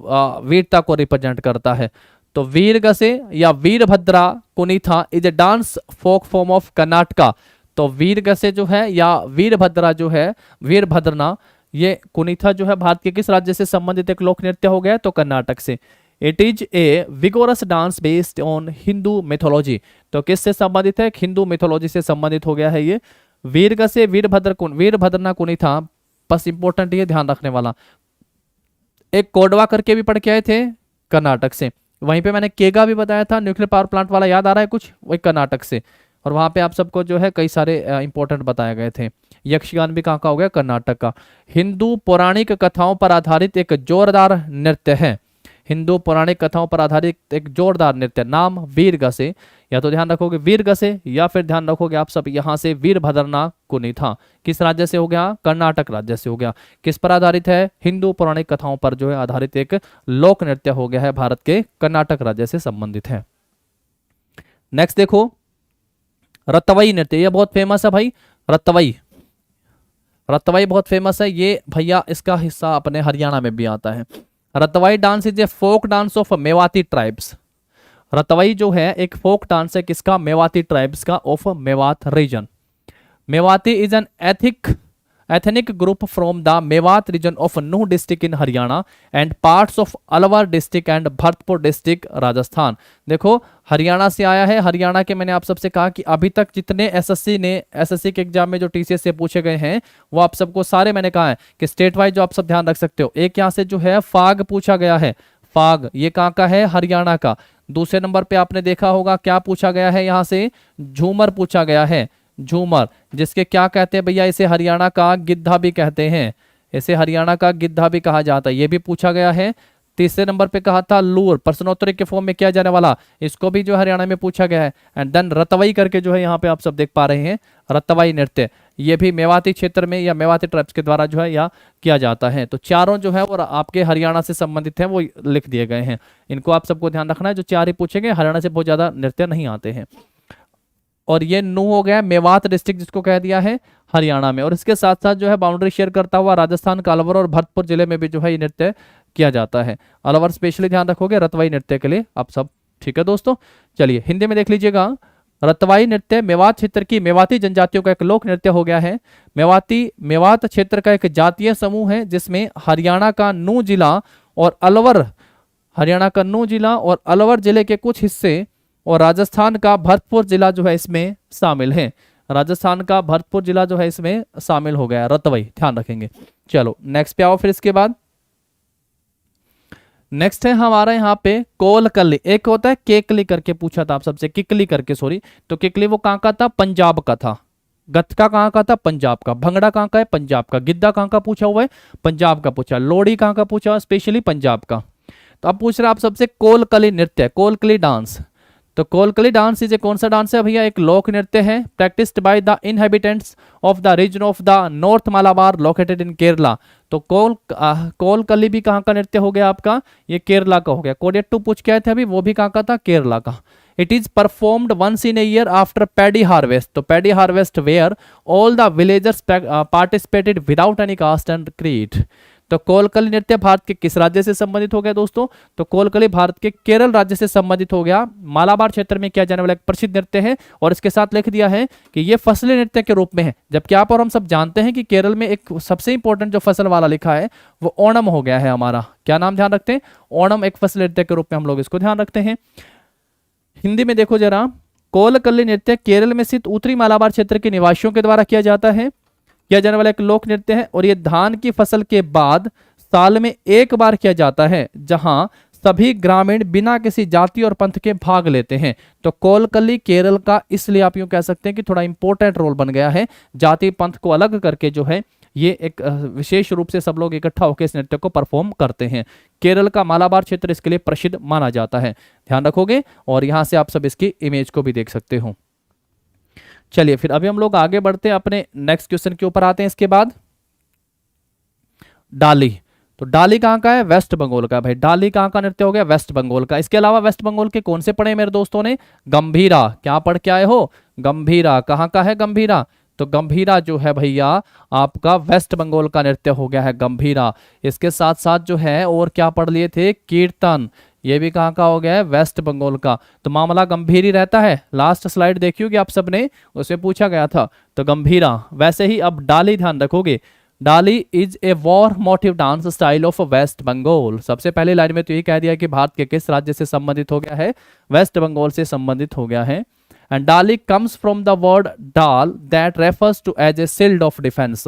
वीरता को रिप्रेजेंट करता है। तो वीर गसे या Veerabhadra Kunitha is a dance folk form of Karnataka. तो वीर गसे जो है या वीरभद्रा जो है, वीरभद्रना, ये कुनिथा जो है भारत के किस राज्य से संबंधित एक लोक नृत्य हो गया? तो कर्नाटक से। It is A vigorous dance based on Hindu mythology. तो किससे संबंधित है? हिंदू मिथोलॉजी से संबंधित हो गया है ये। वीरगसे वीरभद्रना कुनिथा, बस इंपॉर्टेंट ये ध्यान रखने वाला, एक कोडवा करके भी पढ़ के आए थे कर्नाटक से। वहीं पे मैंने केगा भी बताया था, न्यूक्लियर पावर प्लांट वाला, याद आ रहा है कुछ? वही कर्नाटक से। और वहां पे आप सबको जो है कई सारे इंपॉर्टेंट बताए गए थे। यक्षगान भी कहाँ का हो गया? कर्नाटक का। हिंदू पौराणिक कथाओं पर आधारित एक जोरदार नृत्य है। हिंदू पौराणिक कथाओं पर आधारित एक जोरदार नृत्य, नाम वीरगसे। या तो ध्यान रखोगे वीरगसे या फिर ध्यान रखोगे आप सब यहाँ से वीरभद्रना कुनिथा। किस राज्य से हो गया? कर्नाटक राज्य से हो गया। किस पर आधारित है? हिंदू पौराणिक कथाओं पर जो है आधारित एक लोक नृत्य हो गया है, भारत के कर्नाटक राज्य से संबंधित है। नेक्स्ट देखो रतवई नृत्य, ये बहुत फेमस है भाई। रतवई बहुत फेमस है ये भैया, इसका हिस्सा अपने हरियाणा में भी आता है। Ratwai dance is a folk dance of Mewati tribes. Ratwai जो है एक फोक डांस है किसका? मेवाती ट्राइब्स का, of Mewat region. Mewati is an ethnic group from the Mewat region of Nuh district in Haryana and parts of Alwar district and Bharatpur district Rajasthan. देखो हरियाणा से आया है। हरियाणा के मैंने आप सबसे कहा कि अभी तक जितने एसएससी के एग्जाम में जो टीसीएस से पूछे गए हैं वो आप सबको सारे मैंने कहा है कि स्टेट वाइज जो आप सब ध्यान रख सकते हो। एक यहाँ से जो है फाग पूछा गया है, फाग ये कहाँ का है? हरियाणा का। दूसरे नंबर पे आपने देखा होगा क्या पूछा गया है? यहाँ से झूमर पूछा गया है, झूमर, जिसके क्या कहते हैं भैया? इसे हरियाणा का गिद्धा भी कहते हैं, इसे हरियाणा का गिद्धा भी कहा जाता है, ये भी पूछा गया है। तीसरे नंबर पे कहा था लूर, प्रश्नोत्तरी के फॉर्म में किया जाने वाला, इसको भी जो है हरियाणा में पूछा गया है। एंड देन रतवई करके जो है यहाँ पे आप सब देख पा रहे हैं, रतवई नृत्य, ये भी मेवाती क्षेत्र में या मेवाती ट्राइब्स के द्वारा जो है या किया जाता है। तो चारों जो है और आपके हरियाणा से संबंधित है वो लिख दिए गए हैं, इनको आप सबको ध्यान रखना है। जो चार ही पूछेंगे, हरियाणा से बहुत ज्यादा नृत्य नहीं आते हैं। और ये नू हो गया मेवात डिस्ट्रिक्ट जिसको कह दिया है हरियाणा में, और इसके साथ साथ जो है बाउंड्री शेयर करता हुआ राजस्थान का अलवर और भरतपुर जिले में भी जो है ये नृत्य किया जाता है। अलवर स्पेशली ध्यान रखोगे रतवाई नृत्य के लिए आप सब, ठीक है दोस्तों। चलिए हिंदी में देख लीजिएगा, रतवाई नृत्य मेवात क्षेत्र की मेवाती जनजातियों का एक लोक नृत्य हो गया है। मेवात क्षेत्र का एक जातीय समूह है जिसमें हरियाणा का नूह जिला और अलवर जिले के कुछ हिस्से और राजस्थान का भरतपुर जिला जो है इसमें शामिल है। राजस्थान का भरतपुर जिला जो है इसमें शामिल हो गया, रतवई ध्यान रखेंगे। चलो नेक्स्ट पे आओ फिर इसके बाद। नेक्स्ट है हमारा यहाँ पे कोलकली, एक होता है केकली करके पूछा था आप सबसे, किकली करके सॉरी, तो किकली वो कहाँ का था, पंजाब का था। गतका कहाँ का था, पंजाब का। भंगड़ा कहाँ का है, पंजाब का। गिद्दा कहाँ का पूछा हुआ है, पंजाब का पूछा। लोहड़ी कहाँ का पूछा हुआ, स्पेशली पंजाब का। तो अब पूछ रहा आप सबसे कोलकली नृत्य, कोलकली डांस। तो कोलकली डांस इज कौन सा डांस है भैया, एक लोक नृत्य है practised by the inhabitants of the region of the north Malabar located in Kerala. तो कोलकली भी कहाँ का नृत्य हो गया आपका, ये केरला का हो गया। कोडेट 2 पूछ के आए थे अभी, वो भी कहाँ का था, केरला का। It is performed once in a year after paddy harvest. तो paddy harvest where all the villagers participated without any caste and creed. तो कोलकली नृत्य भारत के किस राज्य से संबंधित हो गया दोस्तों, तो कोलकली भारत के केरल राज्य से संबंधित हो गया। मालाबार क्षेत्र में किया जाने वाला एक प्रसिद्ध नृत्य है, और इसके साथ लिख दिया है कि यह फसली नृत्य के रूप में है। जबकि आप और हम सब जानते हैं कि केरल में एक सबसे इंपॉर्टेंट जो फसल वाला लिखा है वो ओणम हो गया है हमारा। क्या नाम ध्यान रखते हैं, ओणम एक फसली नृत्य के रूप में हम लोग इसको ध्यान रखते हैं। हिंदी में देखो जरा, कोलकली नृत्य केरल में स्थित उत्तरी मालाबार क्षेत्र के निवासियों के द्वारा किया जाने वाला एक लोक नृत्य है, और यह धान की फसल के बाद साल में एक बार किया जाता है, जहां सभी ग्रामीण बिना किसी जाति और पंथ के भाग लेते हैं। तो कोलकली केरल का इसलिए आप यूं कह सकते हैं कि थोड़ा इंपॉर्टेंट रोल बन गया है, जाति पंथ को अलग करके जो है ये एक विशेष रूप से सब लोग इकट्ठा होकर इस नृत्य को परफॉर्म करते हैं। केरल का मालाबार क्षेत्र इसके लिए प्रसिद्ध माना जाता है, ध्यान रखोगे। और यहां से आप सब इसकी इमेज को भी देख सकते हो। चलिए फिर अभी हम लोग आगे बढ़ते हैं, अपने नेक्स्ट क्वेश्चन के ऊपर आते हैं। इसके बाद डाली, तो डाली कहाँ का है, वेस्ट बंगाल का। भाई डाली कहाँ का नृत्य हो गया, वेस्ट बंगाल का। इसके अलावा वेस्ट बंगाल के कौन से पढ़े मेरे दोस्तों ने, गंभीरा। क्या पढ़ के आए हो, गंभीरा। कहाँ का है गंभीरा, तो गंभीरा जो है भैया आपका वेस्ट बंगाल का नृत्य हो गया है, गंभीरा। इसके साथ साथ जो है और क्या पढ़ लिए थे, कीर्तन, ये भी कहाँ का हो गया है, वेस्ट बंगाल का। तो मामला गंभीर ही रहता है। लास्ट स्लाइड देखी होगी आप सबने, उसमें पूछा गया था। तो गंभीरा। वैसे ही अब डाली ध्यान रखोगे, Dhali is a war motive dance style of west Bengal. सबसे पहले लाइन में तो यही कह दिया कि भारत के किस राज्य से संबंधित हो गया है, वेस्ट बंगाल से संबंधित हो गया है। And Dhali comes from the word dhal that refers to as a shield of defence.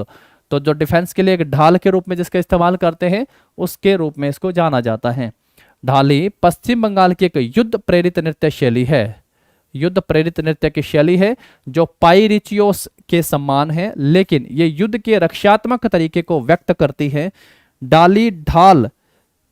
तो जो डिफेंस के लिए एक ढाल के रूप में जिसका इस्तेमाल करते हैं उसके रूप में इसको जाना जाता है। ढाली पश्चिम बंगाल की एक युद्ध प्रेरित नृत्य शैली है, युद्ध प्रेरित नृत्य की शैली है जो पाइरिचियोस के समान है, लेकिन ये युद्ध के रक्षात्मक तरीके को व्यक्त करती है। डाली ढाल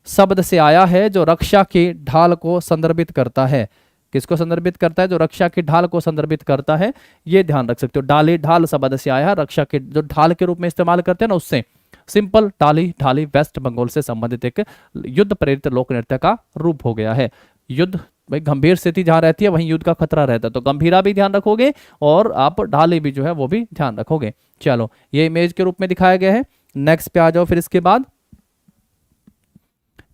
शब्द से आया है जो रक्षा की ढाल को संदर्भित करता है। किसको संदर्भित करता है, जो रक्षा की ढाल को संदर्भित करता है, ये ध्यान रख सकते हो। डाली ढाल शब्द से आया है, रक्षा के जो ढाल के रूप में इस्तेमाल करते हैं ना उससे। सिंपल ढाली वेस्ट बंगाल से संबंधित एक युद्ध प्रेरित लोक नृत्य का रूप हो गया है। युद्ध भाई गंभीर स्थिति जहां रहती है वहीं युद्ध का खतरा रहता है, तो गंभीरा भी ध्यान रखोगे और आप ढाली भी जो है वो भी ध्यान रखोगे। चलो ये इमेज के रूप में दिखाया गया है। नेक्स्ट पे आ जाओ फिर इसके बाद।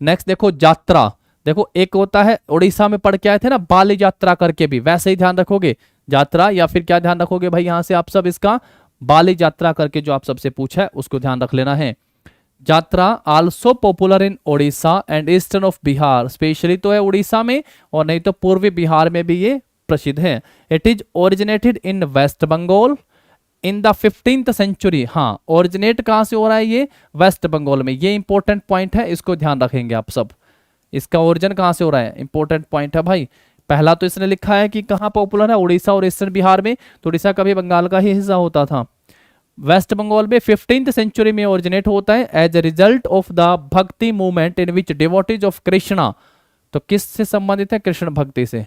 नेक्स्ट देखो यात्रा। देखो एक होता है उड़ीसा में पढ़ के आए थे ना बाली यात्रा करके, भी वैसे ही ध्यान रखोगे यात्रा, या फिर क्या ध्यान रखोगे भाई यहां से आप सब इसका बाली यात्रा करके जो आप सबसे पूछा है उसको ध्यान रख लेना है। यात्रा also popular in Odisha and eastern of Bihar. Specially तो है उड़ीसा में और नहीं तो पूर्वी बिहार में भी ये प्रसिद्ध है। It is originated in west Bengal in the 15th century. हाँ ओरिजिनेट कहां से हो रहा है, ये वेस्ट बंगाल में। ये इंपॉर्टेंट पॉइंट है, इसको ध्यान रखेंगे आप सब। इसका ओरिजिन कहां से हो रहा है, इंपॉर्टेंट पॉइंट है भाई। पहला तो इसने लिखा है कि कहां पॉपुलर है, उड़ीसा और ईस्टर्न बिहार में, तो उड़ीसा कभी बंगाल का ही हिस्सा होता था। वेस्ट बंगाल में 15th सेंचुरी में ओरिजिनेट होता है as a result of the bhakti movement in which devotees of Krishna, तो किससे संबंधित है? कृष्ण भक्ति से।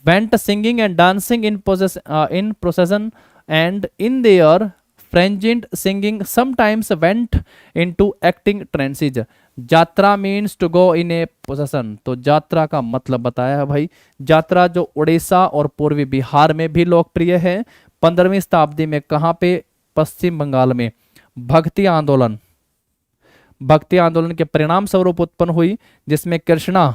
Went singing and dancing in procession and in their frenzied singing sometimes went into acting trances. Yatra means to go in a procession, तो यात्रा का मतलब बताया है भाई। यात्रा जो उड़ीसा और पूर्वी बिहार में भी लोकप्रिय है। 15वीं शताब्दी में कहाँ पे? पश्चिम बंगाल में। भक्ति आंदोलन के परिणाम स्वरूप उत्पन्न हुई, जिसमें कृष्णा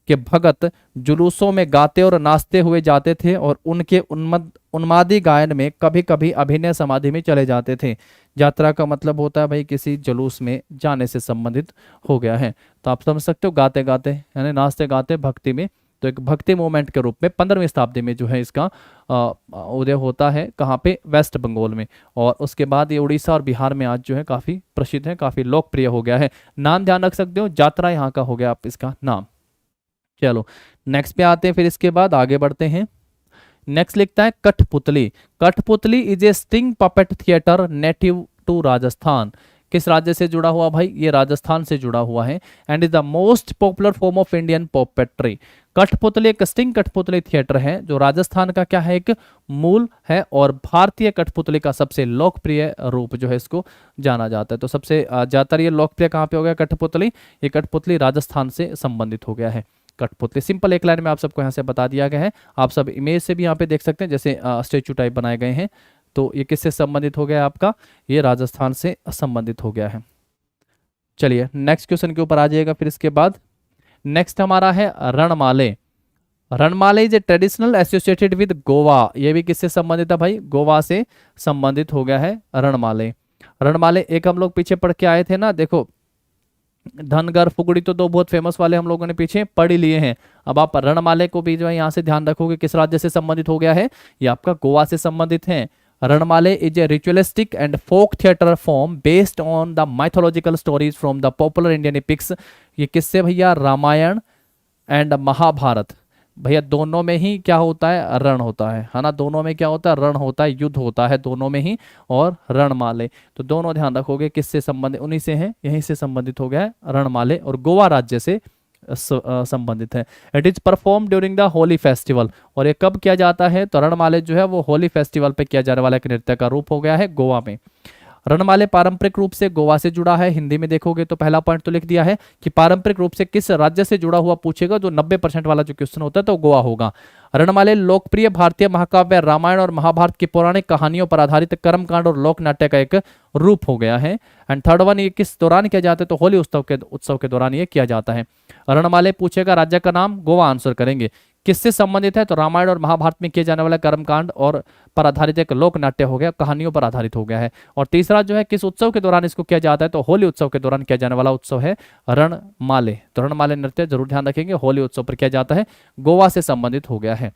के भगत जुलूसों में गाते और नाचते हुए जाते थे और उनके उन्मादी गायन में कभी कभी अभिनय समाधि में चले जाते थे। यात्रा का मतलब होता है भाई किसी जुलूस में जाने से संबंधित हो गया है। तो आप समझ सकते हो गाते गाते यानी नाचते गाते भक्ति में, तो एक भक्ति मूवमेंट के रूप में 15वीं शताब्दी में जो है इसका उदय होता है। कहाँ पे? वेस्ट बंगाल में। और उसके बाद ये उड़ीसा और बिहार में आज जो है काफ़ी प्रसिद्ध है, काफ़ी लोकप्रिय हो गया है। नाम ध्यान रख सकते हो, यात्रा यहाँ का हो गया आप इसका नाम। चलो नेक्स्ट पे आते हैं, फिर इसके बाद आगे बढ़ते हैं। नेक्स्ट लिखता है kathputli. Kathputli is a string puppet theatre native to Rajasthan. किस राज्य से जुड़ा हुआ भाई? ये राजस्थान से जुड़ा हुआ है। And is the most popular form of Indian puppetry. कठपुतली एक स्टिंग कठपुतली थिएटर है जो राजस्थान का क्या है? एक मूल है और भारतीय कठपुतली का सबसे लोकप्रिय रूप जो है इसको जाना जाता है। तो सबसे ज्यादातर ये लोकप्रिय कहाँ पे हो गया? कठपुतली। ये कठपुतली राजस्थान से संबंधित हो गया है। कठपुतली सिंपल एक लाइन में आप सबको यहाँ से बता दिया गया है। आप सब इमेज से भी यहाँ पे देख सकते हैं, जैसे स्टेचू टाइप बनाए गए हैं। तो ये किससे संबंधित हो गया आपका? ये राजस्थान से संबंधित हो गया है। चलिए नेक्स्ट क्वेश्चन के ऊपर आ जाइएगा। फिर इसके बाद नेक्स्ट हमारा है Ranmale. Ranmale is a traditional associated with Goa. ये भी किससे संबंधित है भाई? गोवा से संबंधित हो गया है रणमाले। रणमाले एक हम लोग पीछे पढ़ के आए थे ना, देखो धनगर फुगड़ी तो दो बहुत फेमस वाले हम लोगों ने पीछे पढ़ ही लिए हैं। अब आप रणमाले को भी जो है यहाँ से ध्यान रखोगे किस राज्य से संबंधित हो गया है? ये आपका गोवा से संबंधित है। Ranmale is a ritualistic and folk theatre form based on the mythological stories from the popular Indian epics. ये किससे भैया? रामायण एंड महाभारत। भैया दोनों में ही क्या होता है? रण होता है ना। दोनों में क्या होता है? रण होता है, युद्ध होता है दोनों में ही। और रणमाले तो दोनों ध्यान रखोगे किससे संबंधित? उन्हीं से हैं, यहीं से संबंधित हो गया है रणमाले और गोवा राज्य से संबंधित है। It is perform during the Holi festival. और ये कब किया जाता है? तो रणमाले जो है वो होली फेस्टिवल पे किया जाने वाला एक नृत्य का रूप हो गया है गोवा में। रणमाले पारंपरिक रूप से गोवा से जुड़ा है। हिंदी में देखोगे तो पहला पॉइंट तो लिख दिया है कि पारंपरिक रूप से किस राज्य से जुड़ा हुआ पूछेगा, जो 90% वाला जो क्वेश्चन होता है तो गोवा होगा। रणमाले लोकप्रिय भारतीय महाकाव्य रामायण और महाभारत की पौराणिक कहानियों पर आधारित कर्मकांड और लोक नाट्य का एक रूप हो गया है। एंड थर्ड वन, ये किस दौरान किया जाता है? तो होली उत्सव के दौरान ये किया जाता है। रणमाले पूछेगा राज्य का नाम, गोवा आंसर करेंगे। किससे संबंधित है? तो रामायण और महाभारत में किए जाने वाला कर्मकांड और पर आधारित एक लोक नाट्य हो गया, कहानियों पर आधारित हो गया है। और तीसरा जो है किस उत्सव के दौरान इसको किया जाता है? तो होली उत्सव के दौरान किया जाने वाला उत्सव है रणमाले। तो रणमाले नृत्य जरूर ध्यान रखेंगे, होली उत्सव पर किया जाता है, गोवा से संबंधित हो गया है।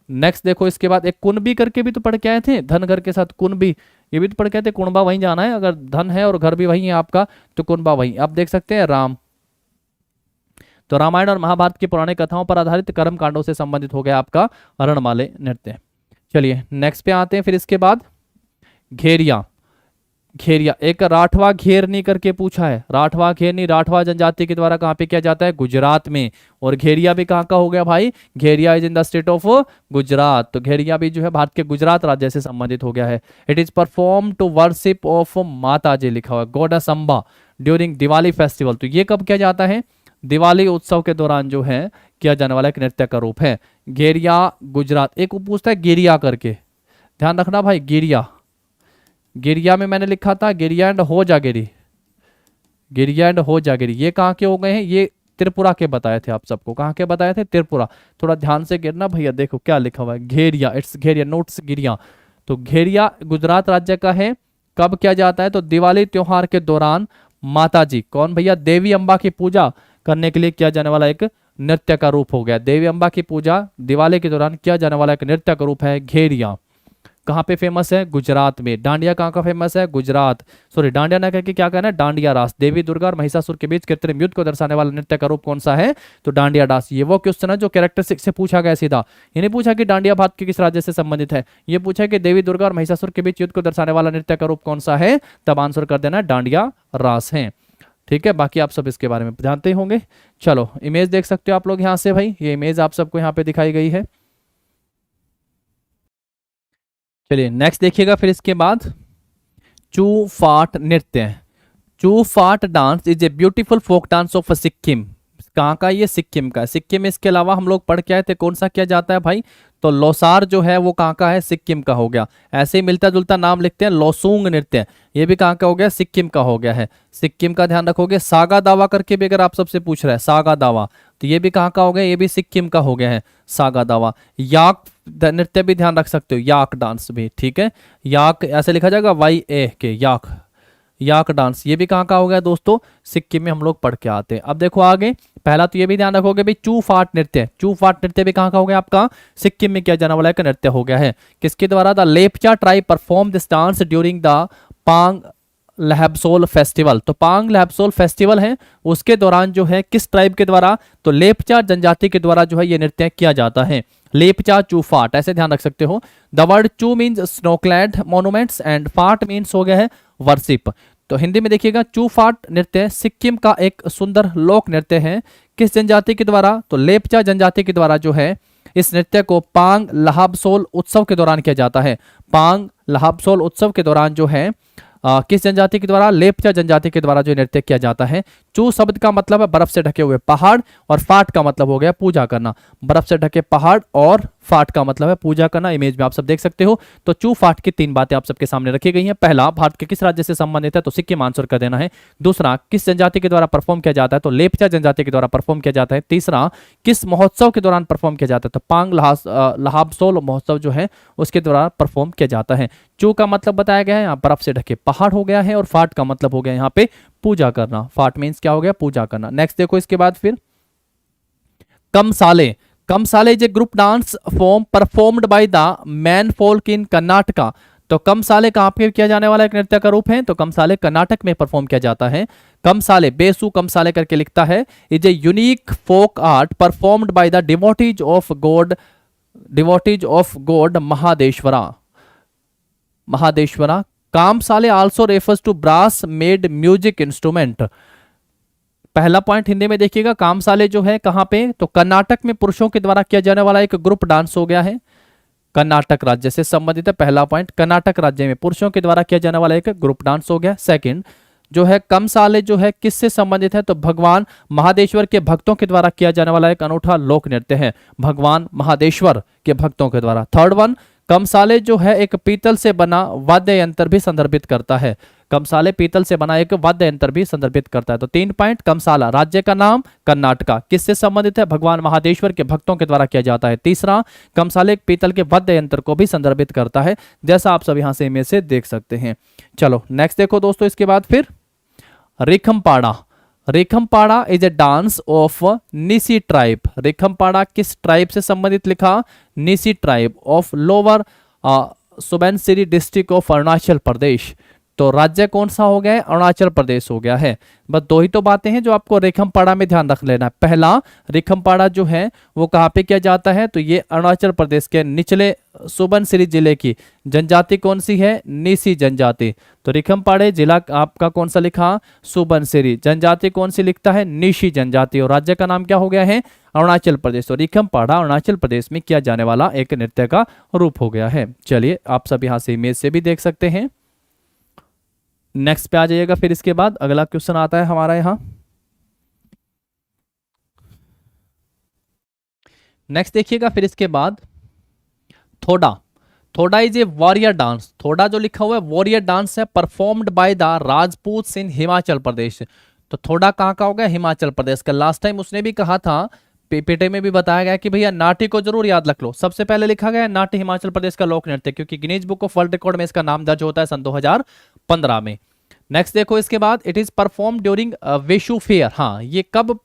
नेक्स्ट देखो इसके बाद एक कुनबी करके भी तो पढ़ के आए थे, धन घर के साथ कुनबी, ये भी तो पढ़ के आए थे। कुनबा वहीं जाना है, अगर धन है और घर भी वहीं है आपका तो कुनबा वहीं। आप देख सकते हैं राम, तो रामायण और महाभारत की पुरानी कथाओं पर आधारित कर्म कांडों से संबंधित हो गया आपका रणमाले नृत्य। चलिए नेक्स्ट पे आते हैं। फिर इसके बाद घेरिया। घेरिया एक राठवा घेरनी करके पूछा है। राठवा घेरनी राठवा जनजाति के द्वारा कहाँ पे किया जाता है? गुजरात में। और घेरिया भी कहाँ का हो गया भाई? Gheriya is in the state of Gujarat. तो घेरिया भी जो है भारत के गुजरात राज्य से संबंधित हो गया है। It is perform to worship of Mata ji लिखा हुआ है, goddess Amba during Diwali festival. तो ये कब किया जाता है? दिवाली उत्सव के दौरान जो है किया जाने वाला एक नृत्य का रूप है। घेरिया गुजरात। एक पूछता है गिरिया करके, ध्यान रखना भाई। गिरिया, गिरिया में मैंने लिखा था गिरिया एंड हो जागिरी, गिरिया एंड हो जागिरी। ये कहाँ के हो गए हैं? ये त्रिपुरा के बताए थे आप सबको। कहाँ के बताए थे? त्रिपुरा। थोड़ा ध्यान से गिरना भैया, देखो क्या लिखा हुआ है, घेरिया, इट्स घेरिया, नोट्स गिरिया। तो घेरिया गुजरात राज्य का है। कब किया जाता है? तो दिवाली त्योहार के दौरान माता जी, कौन भैया? देवी अम्बा की पूजा करने के लिए किया जाने वाला एक नृत्य का रूप हो गया। देवी अम्बा की पूजा दिवाली के दौरान किया जाने वाला एक नृत्य का रूप है घेरिया। कहाँ पे फेमस है? गुजरात में। डांडिया कहाँ का फेमस है? गुजरात। सॉरी, डांडिया ना करके क्या कहना है? डांडिया रास। देवी दुर्गा और महिषासुर के बीच कृत्रिम युद्ध को दर्शाने वाला नृत्य का रूप कौन सा है? तो डांडिया डांस। ये वो क्वेश्चन है जो कैरेक्टरिस्टिक से पूछा गया सीधा। ये नहीं पूछा कि डांडिया भारत के किस राज्य से संबंधित है, ये पूछा कि देवी दुर्गा और महिषासुर के बीच युद्ध को दर्शाने वाला नृत्य का रूप कौन सा है? तब आंसर कर देना डांडिया रास है। ठीक है, बाकी आप सब इसके बारे में जानते ही होंगे। चलो, इमेज देख सकते हो आप लोग यहाँ से भाई, ये इमेज आप सबको यहाँ पे दिखाई गई है। चलिए नेक्स्ट देखिएगा फिर इसके बाद, चू फाट नृत्य। Chu Faat dance is a beautiful folk dance of Sikkim. कहाँ का? ये सिक्किम का है। सिक्किम में इसके अलावा हम लोग पढ़ के आए थे कौन सा किया जाता है भाई? तो लोसार जो है वो कहाँ का है? सिक्किम का हो गया। ऐसे ही मिलता जुलता नाम लिखते हैं, लोसूंग नृत्य, ये भी कहाँ का हो गया? सिक्किम का हो गया है। सिक्किम का ध्यान रखोगे। सागा दावा करके भी अगर आप सबसे पूछ रहे हैं, सागा दावा, तो ये भी कहाँ का हो गया? ये भी सिक्किम का हो गया है, सागा दावा। याक नृत्य भी ध्यान रख सकते हो, याक डांस भी। ठीक है, याक ऐसे लिखा जाएगा YA के, याक, याक डांस, ये भी कहाँ का हो गया दोस्तों? सिक्किम में हम लोग पढ़ के आते हैं। अब देखो आगे, पहला तो ये भी ध्यान रखोगे भाई, चू फाट नृत्य। चू फाट नृत्य भी कहाँ का हो गया आपका? सिक्किम में किया जाने वाला एक नृत्य हो गया है। किसके द्वारा? The Lepcha tribe perform this dance during the पांग लहबसोल फेस्टिवल। तो पांग लहबसोल फेस्टिवल है, उसके दौरान जो है किस ट्राइब के द्वारा? तो लेपचा जनजाति के द्वारा जो है ये नृत्य किया जाता है। लेपचा चू फाट, ऐसे ध्यान रख सकते हो। द वर्ड चू मीन्स स्नोक्लैड मॉन्यूमेंट्स एंड फाट मीन्स हो गया है वर्शिप। तो हिंदी में देखिएगा, चू फाट नृत्य सिक्किम का एक सुंदर लोक नृत्य है। किस जनजाति के द्वारा? तो लेपचा जनजाति के द्वारा जो है इस नृत्य को पांग लहाबसोल उत्सव के दौरान किया जाता है। पांग लहाबसोल उत्सव के दौरान जो है किस जनजाति के द्वारा? लेपचा जनजाति के द्वारा जो नृत्य किया जाता है। चू शब्द का मतलब है बर्फ से ढके हुए पहाड़, और फाट का मतलब हो गया पूजा करना। बर्फ से ढके पहाड़ और फाट का मतलब है पूजा करना। इमेज में आप सब देख सकते हो। तो चू फाट की 3 बातें आप सबके सामने रखी गई हैं। पहला, भारत के किस राज्य से संबंधित है? तो सिक्किम आंसर कर देना है। दूसरा, किस जनजाति के द्वारा परफॉर्म किया जाता है? तो लेपचा जनजाति के द्वारा परफॉर्म किया जाता है। तीसरा, किस महोत्सव के दौरान परफॉर्म किया जाता है? तो पांग लहाबसोल महोत्सव जो है उसके द्वारा परफॉर्म किया जाता है। चू का मतलब बताया गया है, यहाँ बर्फ से ढके पहाड़ हो गया है, और फाट का मतलब हो गया यहाँ पे पूजा करना। फाट मीन्स क्या हो गया? पूजा करना। नेक्स्ट देखो इसके बाद फिर, Kamsale. Kamsale is a group dance form performed by the man folk in Karnataka. तो कमसाले कहाँ पे किया जाने वाला एक नृत्य का रूप है? तो कमसाले कर्नाटक में परफॉर्म किया जाता है। कमसाले, बेसु कमसाले करके लिखता है, is a unique folk art performed by the devotees of god Mahadeshwara. Mahadeshwara. Kamsale also refers to brass made music instrument. पहला पॉइंट हिंदी में देखिएगा, कामसाले जो है कहां पे? तो कर्नाटक में पुरुषों के द्वारा किया जाने वाला एक ग्रुप डांस हो गया है। कर्नाटक राज्य से संबंधित है। पहला पॉइंट, कर्नाटक राज्य में पुरुषों के द्वारा किया जाने वाला एक ग्रुप डांस हो गया। सेकंड जो है, कमसाले जो है किससे संबंधित है? तो भगवान महादेश्वर के भक्तों के द्वारा किया जाने वाला एक अनूठा लोक नृत्य है, भगवान महादेश्वर के भक्तों के द्वारा। थर्ड वन, कमसाले जो है एक पीतल से बना वाद्य यंत्र भी संदर्भित करता है। कमसाले पीतल से बना एक वाद्य यंत्र भी संदर्भित करता है। तो 3 पॉइंट, कमसाला राज्य का नाम कर्नाटका, किससे संबंधित है? भगवान महादेश्वर के भक्तों के द्वारा किया जाता है। तीसरा, कमसाले एक पीतल के वाद्य यंत्र को भी संदर्भित करता है, जैसा आप सब यहां से इमेज से देख सकते हैं। चलो नेक्स्ट देखो दोस्तों इसके बाद फिर, Rikhampada. Rikhampada is a dance of Nishi tribe. Rikhampada किस ट्राइब से संबंधित लिखा? Nishi tribe of lower Subansiri district of Arunachal Pradesh. तो राज्य कौन सा हो गया है? अरुणाचल प्रदेश हो गया है। बस 2 ही तो बातें हैं जो आपको रिखमपाड़ा में ध्यान रख लेना है। पहला, रिखमपाड़ा जो है वो कहाँ पे किया जाता है? तो ये अरुणाचल प्रदेश के निचले सुबनसिरी जिले की जनजाति कौन सी है? निसी जनजाति। तो रिखमपाड़े जिला आपका कौन सा लिखा? सुबनसिरी। जनजाति कौन सी लिखता है? निशी जनजाति। और राज्य का नाम क्या हो गया है? अरुणाचल प्रदेश। तो रिखमपाड़ा अरुणाचल प्रदेश में किया जाने वाला एक नृत्य का रूप हो गया है। चलिए आप सब यहाँ से इमेज से भी देख सकते हैं। नेक्स्ट पे आ जाइएगा। फिर इसके बाद अगला क्वेश्चन आता है हमारा यहाँ। नेक्स्ट देखिएगा फिर इसके बाद, थोड़ा। थोड़ा इज ए वॉरियर डांस। थोड़ा जो लिखा हुआ है वॉरियर डांस है, परफॉर्म्ड बाय द राजपूत इन हिमाचल प्रदेश। तो थोड़ा कहाँ का हो गया? हिमाचल प्रदेश का। लास्ट टाइम उसने भी कहा था, पीपीटी में भी बताया गया कि भैया नाटी को जरूर याद रख लो। सबसे पहले लिखा गया नाटी हिमाचल प्रदेश का लोक नृत्य, क्योंकि Guinness book of world record में इसका नाम दर्ज होता है सन 2015 में। नेक्स्ट देखो इसके बाद, it is perform during Vishu fair. हाँ, ये कब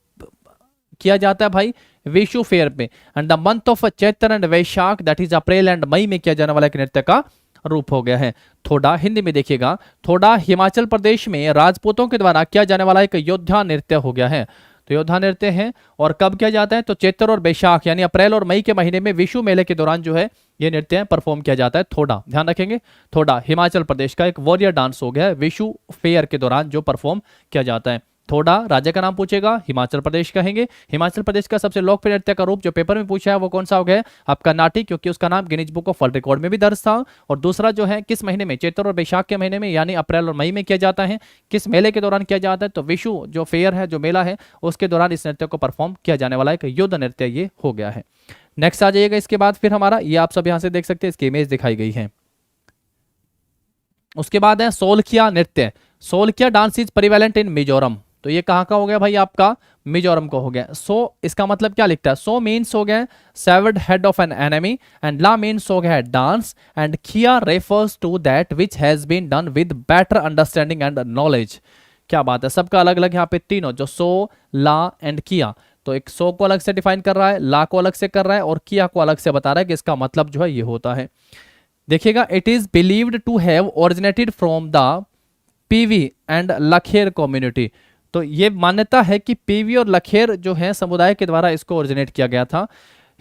किया जाता है भाई? विशु फेयर में। And the month of Chaitra and Vaishakh, that is April and May में किया जाने वाला एक नृत्य का रूप हो गया है। थोड़ा हिंदी में देखिएगा, थोड़ा हिमाचल प्रदेश में राजपूतों के द्वारा किया जाने वाला एक योद्धा नृत्य हो गया है। तो योद्धा नृत्य है और कब किया जाता है, तो चैत्र और बैशाख यानी अप्रैल और मई के महीने में विशु मेले के दौरान जो है ये नृत्य परफॉर्म किया जाता है। थोड़ा ध्यान रखेंगे, थोड़ा हिमाचल प्रदेश का एक वॉरियर डांस हो गया है, विशु फेयर के दौरान जो परफॉर्म किया जाता है। थोड़ा राज्य का नाम पूछेगा, हिमाचल प्रदेश कहेंगे। हिमाचल प्रदेश का सबसे लोकप्रिय नृत्य का रूप जो पेपर में पूछा है वो कौन सा हो गया, आपका नाटी, क्योंकि उसका नाम Guinness book of world record में भी दर्ज था। और दूसरा जो है किस महीने में, चैत्र और बैशाख के महीने में यानी अप्रैल और मई में किया जाता है। किस मेले के दौरान किया जाता है, तो विशु जो फेयर है, जो मेला है, उसके दौरान इस नृत्य को परफॉर्म किया जाने वाला एक युद्ध नृत्य ये हो गया है। नेक्स्ट आ जाइएगा इसके बाद फिर हमारा, ये आप सब यहां से देख सकते हैं, इसकी इमेज दिखाई गई है। उसके बाद है सोलखिया नृत्य। Solakia dance is prevalent in Mizoram. तो ये कहाँ का हो गया भाई, आपका मिजोरम को हो गया। सो इसका मतलब क्या लिखता है, सो मीन्स हो गया severed head of an enemy, and La means हो गया dance, and Khiya refers to that which has been done with better understanding and knowledge. क्या बात है, सबका अलग अलग यहाँ पे तीनों, जो सो, ला एंड किया, तो एक सो को अलग से डिफाइन कर रहा है, ला को अलग से कर रहा है, और किया को अलग से बता रहा है कि इसका मतलब जो है ये होता है। देखिएगा, it is believed to have originated from the Pawi and Lakher community. तो ये मान्यता है कि पीवी और लखेर जो है समुदाय के द्वारा इसको ओरिजिनेट किया गया था।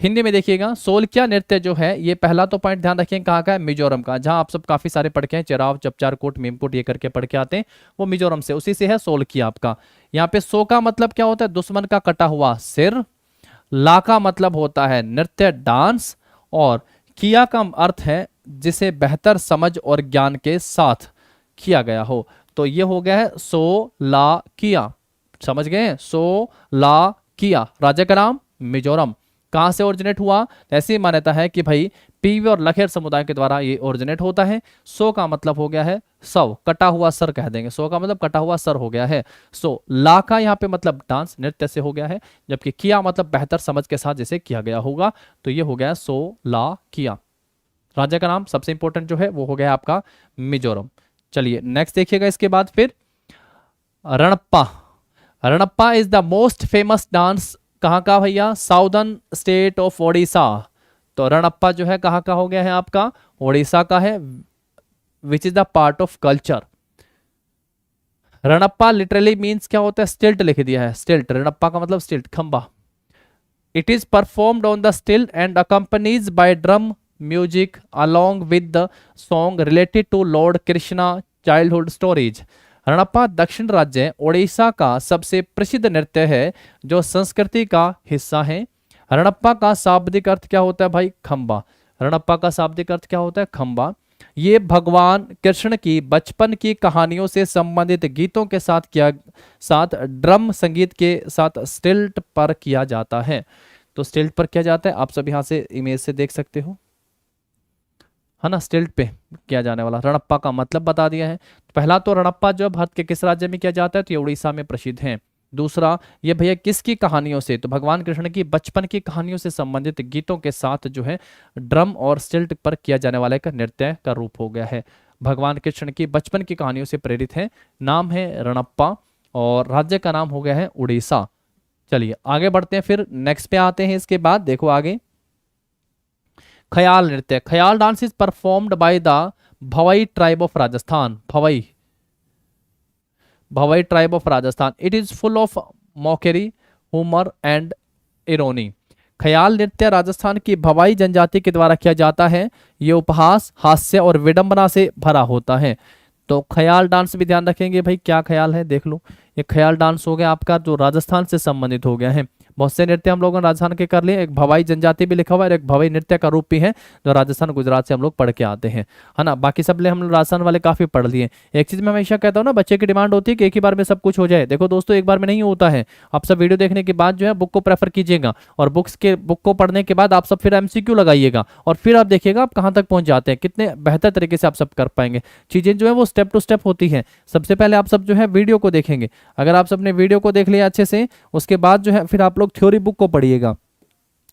हिंदी में देखिएगा, सोलखिया नृत्य जो है ये पहला तो पॉइंट ध्यान रखिए कहाँ का है, मिजोरम का, जहां आप सब काफी सारे पढ़ के हैं, चिराव, चपचारकोट, मीमकोट ये करके पढ़ के आते हैं, वो मिजोरम से, उसी से है सोलखिया आपका। यहाँ पे सो का मतलब क्या होता है, दुश्मन का कटा हुआ सिर। ला का मतलब होता है नृत्य, डांस, और किया का अर्थ है जिसे बेहतर समझ और ज्ञान के साथ किया गया हो। तो ये हो गया है सो ला किया, समझ गए, सो ला किया। राज्य का नाम मिजोरम। कहां से ओरिजिनेट हुआ, ऐसी मान्यता है कि भाई पीवी और लखेर समुदाय के द्वारा ये ओरिजिनेट होता है। सो का मतलब हो गया है सव, कटा हुआ सर कह देंगे, सो का मतलब कटा हुआ सर हो गया है। सो ला का यहाँ पे मतलब डांस, नृत्य से हो गया है, जबकि किया मतलब बेहतर समझ के साथ जिसे किया गया होगा, तो ये हो गया सो ला किया। राज्य का नाम सबसे इंपॉर्टेंट जो है वो हो गया आपका मिजोरम। चलिए नेक्स्ट देखिएगा इसके बाद फिर Ranappa. Ranappa is the most famous dance कहाँ का भैया, साउदर्न स्टेट ऑफ ओडिशा। तो रणप्पा जो है कहाँ का हो गया है, आपका ओडिशा का है, which is the part of culture. Ranappa literally means क्या होता है, स्टिल्ट लिख दिया है, स्टिल्ट, रणप्पा का मतलब स्टिल्ट, खंबा। It is performed on the stilt and accompanies by drum music along with the song related to Lord Krishna childhood stories। रणप्पा दक्षिण राज्य ओडिशा का सबसे प्रसिद्ध नृत्य है जो संस्कृति का हिस्सा है। रणप्पा का शाब्दिक अर्थ क्या होता है भाई, खंबा। रणप्पा का शाब्दिक अर्थ क्या होता है, खंबा। ये भगवान कृष्ण की बचपन की कहानियों से संबंधित गीतों के साथ ड्रम संगीत के साथ स्टिल्ट पर किया जाता है। तो स्टिल्ट पर किया जाता है, आप सब यहाँ से इमेज से देख सकते हो, है ना, स्टिल्ट पे किया जाने वाला। रणप्पा का मतलब बता दिया है। पहला तो रणप्पा जो भारत के किस राज्य में किया जाता है, तो ये उड़ीसा में प्रसिद्ध है। दूसरा, ये भैया किसकी कहानियों से, तो भगवान कृष्ण की बचपन की कहानियों से संबंधित गीतों के साथ जो है ड्रम और स्टिल्ट पर किया जाने वाला एक नृत्य का रूप हो गया है। भगवान कृष्ण की बचपन की कहानियों से प्रेरित है, नाम है रणप्पा, और राज्य का नाम हो गया है उड़ीसा। चलिए आगे बढ़ते हैं, फिर नेक्स्ट पे आते हैं। इसके बाद देखो आगे, ख्याल नृत्य। Khyal dance is performed by the Bhavai tribe of Rajasthan. Bhavai tribe of Rajasthan. It is full of mockery, humour and irony. Khyal नृत्य राजस्थान की भवाई जनजाति के द्वारा किया जाता है। ये उपहास, हास्य और विडंबना से भरा होता है। तो ख्याल डांस भी ध्यान रखेंगे भाई, क्या ख्याल है देख लो। ये ख्याल डांस हो गया आपका जो राजस्थान से संबंधित हो गया है। बहुत से नृत्य हम लोगों ने राजस्थान के कर लिए, एक भवाई जनजाति भी लिखा हुआ है, एक भवाई नृत्य का रूप भी है जो राजस्थान गुजरात से हम लोग पढ़ के आते हैं, है ना। बाकी सब हम लोग राजस्थान वाले काफी पढ़ लिए। एक चीज मैं हमेशा कहता हूँ ना, बच्चे की डिमांड होती है कि एक ही बार में सब कुछ हो जाए। देखो दोस्तों, एक बार में नहीं होता है। आप सब वीडियो देखने के बाद जो है बुक को प्रेफर कीजिएगा, और बुक को पढ़ने के बाद आप सब फिर एमसीक्यू लगाइएगा, और फिर आप देखिएगा आप कहाँ तक पहुंच जाते हैं, कितने बेहतर तरीके से आप सब कर पाएंगे। चीजें जो है वो स्टेप टू स्टेप होती है। सबसे पहले आप सब जो है वीडियो को देखेंगे, अगर आप सबने वीडियो को देख लिया अच्छे से, उसके बाद जो है फिर आप लोग थ्योरी बुक को पढ़िएगा,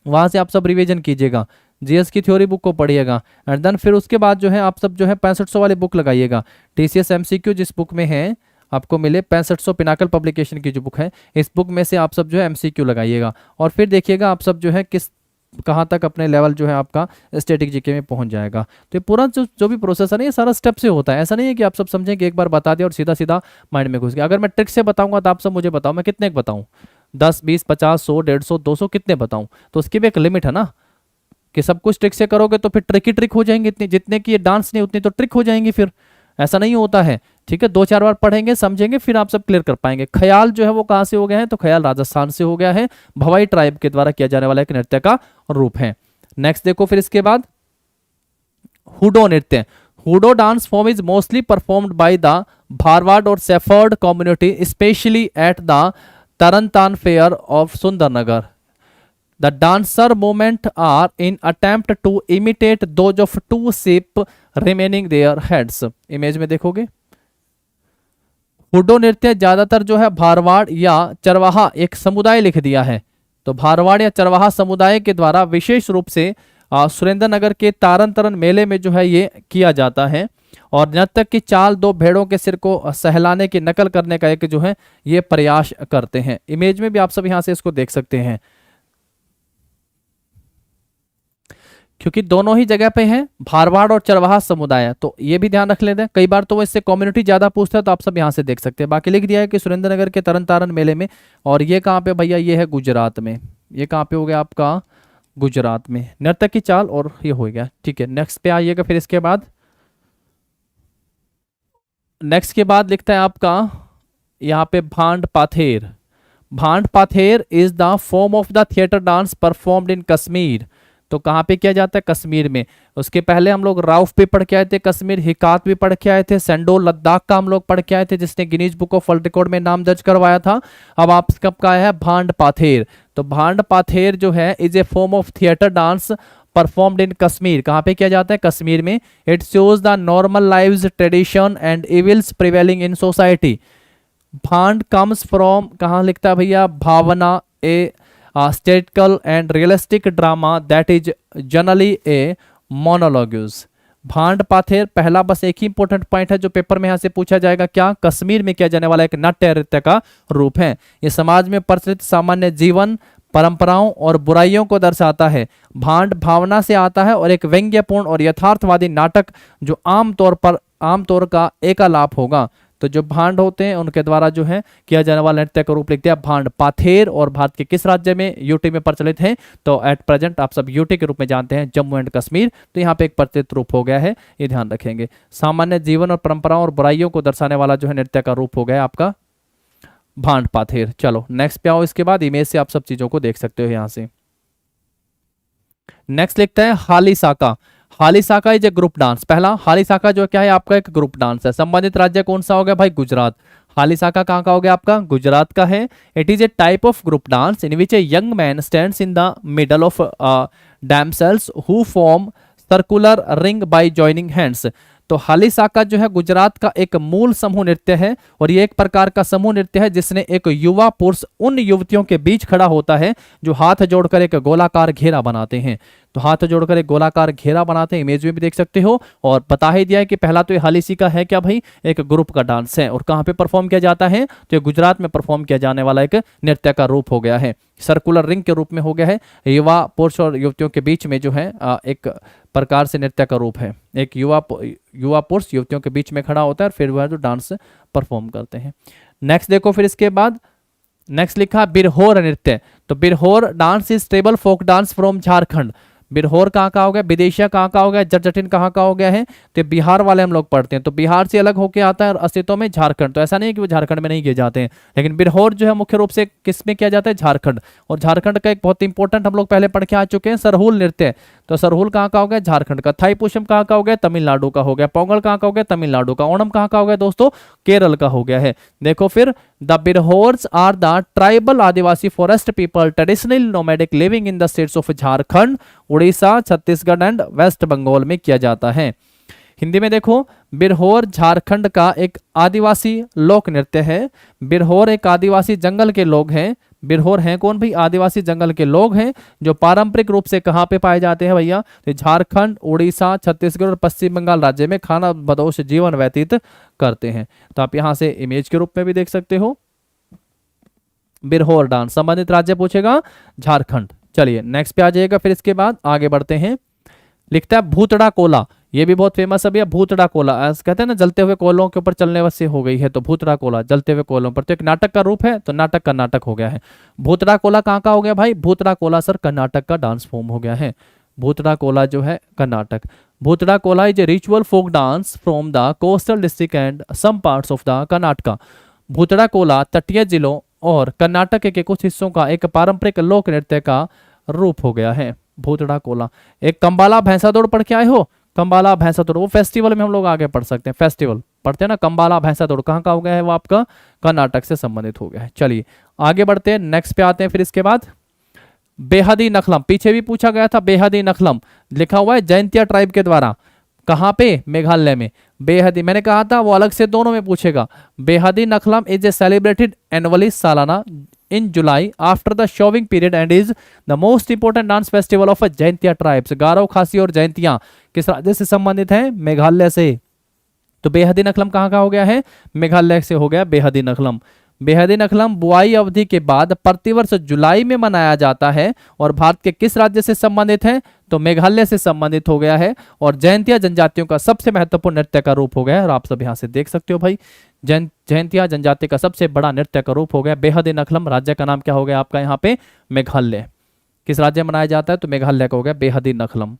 वहां से आप सब रिवीजन कीजिएगा, जीएस की थ्योरी बुक को पढ़िएगा, एंड देन फिर उसके बाद जो है आप सब जो है 6500 वाली बुक लगाइएगा। टीसीएस एमसीक्यू जिस बुक में है आपको मिले 6500 पिनाकल पब्लिकेशन की जो बुक है, इस बुक में से आप सब जो है एमसीक्यू लगाइएगा, और फिर देखिएगा आप सब जो है किस कहाँ तक अपने लेवल जो है आपका स्टैटिक जीके में पहुंच जाएगा। तो ये पूरा जो भी प्रोसेस है ना, ये सारा स्टेप से होता है। ऐसा नहीं है कि आप सब समझें कि एक बार बता दिया और सीधा सीधा माइंड में घुस गया। अगर मैं ट्रिक से बताऊंगा तो आप सब मुझे बताओ मैं कितने बताऊं, 10, 20, 50, 100, 150, 200 कितने बताऊं? तो उसकी भी एक लिमिट है ना, कि सब कुछ ट्रिक से करोगे तो फिर ट्रिक ही ट्रिक हो जाएंगे। इतनी जितने की ये डांस नहीं उतनी तो ट्रिक हो जाएंगी फिर। ऐसा नहीं होता है, ठीक है। 2-4 बार पढ़ेंगे समझेंगे फिर आप सब क्लियर कर पाएंगे। ख्याल जो है वो कहाँ से हो गया है? तो ख्याल राजस्थान से हो गया है, भवाई ट्राइब के द्वारा किया जाने वाला एक नृत्य का रूप है। नेक्स्ट देखो फिर इसके बाद हुडो नृत्य। Hudo dance form is mostly performed by the Bharwad और shepherd community specially at the Tarnetar fair of Sundarnagar. The dancer movement are in attempt to imitate those of two sheep remaining their heads। Image में देखोगे हुडो नृत्य ज्यादातर जो है भारवाड़ या चरवाहा एक समुदाय लिख दिया है, तो भारवाड़ या चरवाहा समुदाय के द्वारा विशेष रूप से सुरेंद्रनगर के तारन तरन मेले में जो है ये किया जाता है। और नर्तक की चाल दो भेड़ों के सिर को सहलाने की नकल करने का एक जो है ये प्रयास करते हैं। इमेज में भी आप सब यहां से इसको देख सकते हैं, क्योंकि दोनों ही जगह पे हैं भारवाड़ और चरवाहा समुदाय, तो ये भी ध्यान रख लेते हैं। कई बार तो वो इससे कम्युनिटी ज्यादा पूछता है, तो आप सब यहाँ से देख सकते हैं। बाकी लिख दिया है कि सुरेंद्रनगर के तरन तारन मेले में। और ये कहाँ पे भैया? ये है गुजरात में। ये कहाँ पे हो गया आपका? गुजरात में। नर्तक की चाल और ये हो गया, ठीक है। नेक्स्ट पे आइएगा फिर इसके बाद। नेक्स्ट के बाद लिखता है आपका यहाँ पे भांड पाथेर। भांड Pather is the form of the theatre dance performed in Kashmir. तो कहाँ पे किया जाता है? कश्मीर में। उसके पहले हम लोग राउफ पे पढ़ के आए थे, कश्मीर हिकात भी पढ़ के आए थे, सेंडोल लद्दाख का हम लोग पढ़ के आए थे जिसने Guinness book of world record में नाम दर्ज करवाया था। अब आप कब का है? भांड पाथेर। तो भांड पाथेर जो है is a form of theatre dance performed in Kashmir. कहाँ पे किया जाता है? कश्मीर में। It shows the normal lives tradition and evils prevailing in society. Bhand comes from, कहाँ लिखता है भैया? Bhavana a satirical and realistic drama that is generally a monologues. Bhand Pather पहला बस एक ही इंपॉर्टेंट पॉइंट है जो पेपर में यहां से पूछा जाएगा, क्या? कश्मीर में किया जाने वाला एक नाट्य नृत्य का रूप है। ये समाज में प्रचलित सामान्य जीवन, परंपराओं और बुराइयों को दर्शाता है। भांड भावना से आता है और एक व्यंग्यपूर्ण और यथार्थवादी नाटक जो आमतौर का एकालाप होगा। तो जो भांड होते हैं उनके द्वारा जो है किया जाने वाला नृत्य का रूप लिख दिया भांड पाथेर। और भारत के किस राज्य में? यूटी में प्रचलित है। तो एट प्रेजेंट आप सब यूटी के रूप में जानते हैं, जम्मू एंड कश्मीर। तो यहाँ पे एक प्रचलित रूप हो गया है, ये ध्यान रखेंगे। सामान्य जीवन और परंपराओं और बुराइयों को दर्शाने वाला जो है नृत्य का रूप हो गया आपका भांड पाथेर। चलो नेक्स्ट पे आओ। इसके बाद इमेज से आप सब चीजों को देख सकते हो यहाँ से। नेक्स्ट लिखता है हाली साका। हाली साका इज ए ग्रुप डांस। पहला हाली साका जो क्या है आपका? एक ग्रुप डांस है। संबंधित राज्य कौन सा हो गया भाई? गुजरात। हाली साका कहाँ का हो गया आपका? गुजरात का है। It is a type of group dance in which a young man stands in the middle of damsels who form circular ring by joining hands. तो हाली साका जो है गुजरात का एक मूल समूह नृत्य है और ये एक प्रकार का समूह नृत्य है जिसने एक युवा पुरुष उन युवतियों के बीच खड़ा होता है जो हाथ जोड़कर एक गोलाकार घेरा बनाते हैं। तो हाथ जोड़कर एक गोलाकार घेरा बनाते हैं, इमेज में भी देख सकते हो। और बता ही दिया है कि पहला तो ये हाली साका है क्या भाई? एक ग्रुप का डांस है। और कहाँ पे परफॉर्म किया जाता है? तो ये गुजरात में परफॉर्म किया जाने वाला एक नृत्य का रूप हो गया है, सर्कुलर रिंग के रूप में हो गया है। युवा पुरुष और युवतियों के बीच में जो है एक प्रकार से नृत्य का रूप है। एक युवा पुरुष युवतियों के बीच में खड़ा होता है और फिर वह जो डांस परफॉर्म करते हैं। नेक्स्ट देखो फिर इसके बाद नेक्स्ट लिखा बिरहोर नृत्य। तो Birhor dance is tribal folk dance from Jharkhand. Birhor कहाँ का हो गया? विदेशिया कहाँ का हो गया? जटजटिन कहाँ का हो गया है? तो बिहार वाले हम लोग पढ़ते हैं, तो बिहार से अलग होके आता है और अस्तित्व में झारखंड। तो ऐसा नहीं है कि वो झारखंड में नहीं किए जाते हैं, लेकिन बिरहोर जो है मुख्य रूप से किस में किया जाता है? झारखंड। और झारखंड का एक बहुत इंपॉर्टेंट हम लोग पहले पढ़ के आ चुके हैं, सरहुल नृत्य। तो सरहुल कहाँ का हो गया? झारखंड का। थाईपुरम कहाँ का हो गया? तमिलनाडु का हो गया। पोंगल कहाँ का हो गया? तमिलनाडु का। ओणम कहाँ का हो गया दोस्तों? केरल का हो गया है। देखो फिर the Birhors are the tribal Adivasi forest people traditional nomadic living in the states of Jharkhand, Orissa, Chhattisgarh and West Bengal में किया जाता है। हिंदी में देखो, बिरहोर झारखंड का एक आदिवासी लोक नृत्य है। बिरहोर एक आदिवासी जंगल के लोग हैं। बिरहोर हैं कौन भाई? आदिवासी जंगल के लोग हैं जो पारंपरिक रूप से कहाँ पे पाए जाते हैं भैया? तो झारखंड, उड़ीसा, छत्तीसगढ़ और पश्चिम बंगाल राज्य में खाना बदोश जीवन व्यतीत करते हैं। तो आप यहाँ से इमेज के रूप में भी देख सकते हो बिरहोर डांस। संबंधित राज्य पूछेगा झारखंड। चलिए नेक्स्ट पे आ जाइएगा। फिर इसके बाद आगे बढ़ते हैं। लिखता है भूतड़ा कोला, ये भी बहुत फेमस है भैया, भूतड़ा कोला। कहते हैं ना जलते हुए कोयलों के ऊपर चलने से हो गई है, तो भूतड़ा कोला जलते हुए कोयलों पर, तो एक नाटक का रूप है, तो नाटक का नाटक हो गया है। भूतड़ा कोला कहाँ का हो गया भाई? भूतड़ा कोला सर कर्नाटक का डांस फॉर्म हो गया है। भूतड़ा कोला जो है Karnataka. Bhutada Kola is a ritual folk dance from the coastal district and some parts of the Karnataka. Bhutada Kola तटीय जिलों और कर्नाटक के कुछ हिस्सों का एक पारंपरिक लोक नृत्य का रूप हो गया है। भूतड़ा कोला। एक कंबाला भैंसा दौड़ पढ़ के आए हो? कंबाला भैंसा दौड़, वो फेस्टिवल में हम लोग आगे पढ़ सकते हैं, फेस्टिवल पढ़ते हैं ना। कंबाला भैंसा दौड़ कहाँ का हो गया है? वो आपका कर्नाटक से संबंधित हो गया है। चलिए आगे बढ़ते हैं, नेक्स्ट पे आते हैं। फिर इसके बाद बेहदी नखलम, पीछे भी पूछा गया था। बेहदी नखलम लिखा हुआ है जैंतिया ट्राइब के द्वारा, कहाँ पे? मेघालय में। बेहदी, मैंने कहा था वो अलग से दोनों में पूछेगा। Behdien Khlam is a celebrated annually सालाना in July after the sowing period and is the most important dance festival of Jaintia tribes. Garo, Khasi और जैंतिया किस राज्य से संबंधित हैं? मेघालय से। तो बेहदी नखलम कहाँ का हो गया है? मेघालय से हो गया बेहदी नखलम। बेहदी नखलम बुआई अवधि के बाद प्रतिवर्ष जुलाई में मनाया जाता है और भारत के किस राज्य से संबंधित है? तो मेघालय से संबंधित हो गया है और जैंतिया जनजातियों का सबसे महत्वपूर्ण नृत्य का रूप हो गया है। और आप सब यहां से देख सकते हो भाई, जैंतिया जनजाति का सबसे बड़ा नृत्य का रूप हो गया बेहदी नखलम। राज्य का नाम क्या हो गया आपका यहाँ पे? मेघालय। किस राज्य में मनाया जाता है? तो मेघालय का हो गया बेहदी नखलम।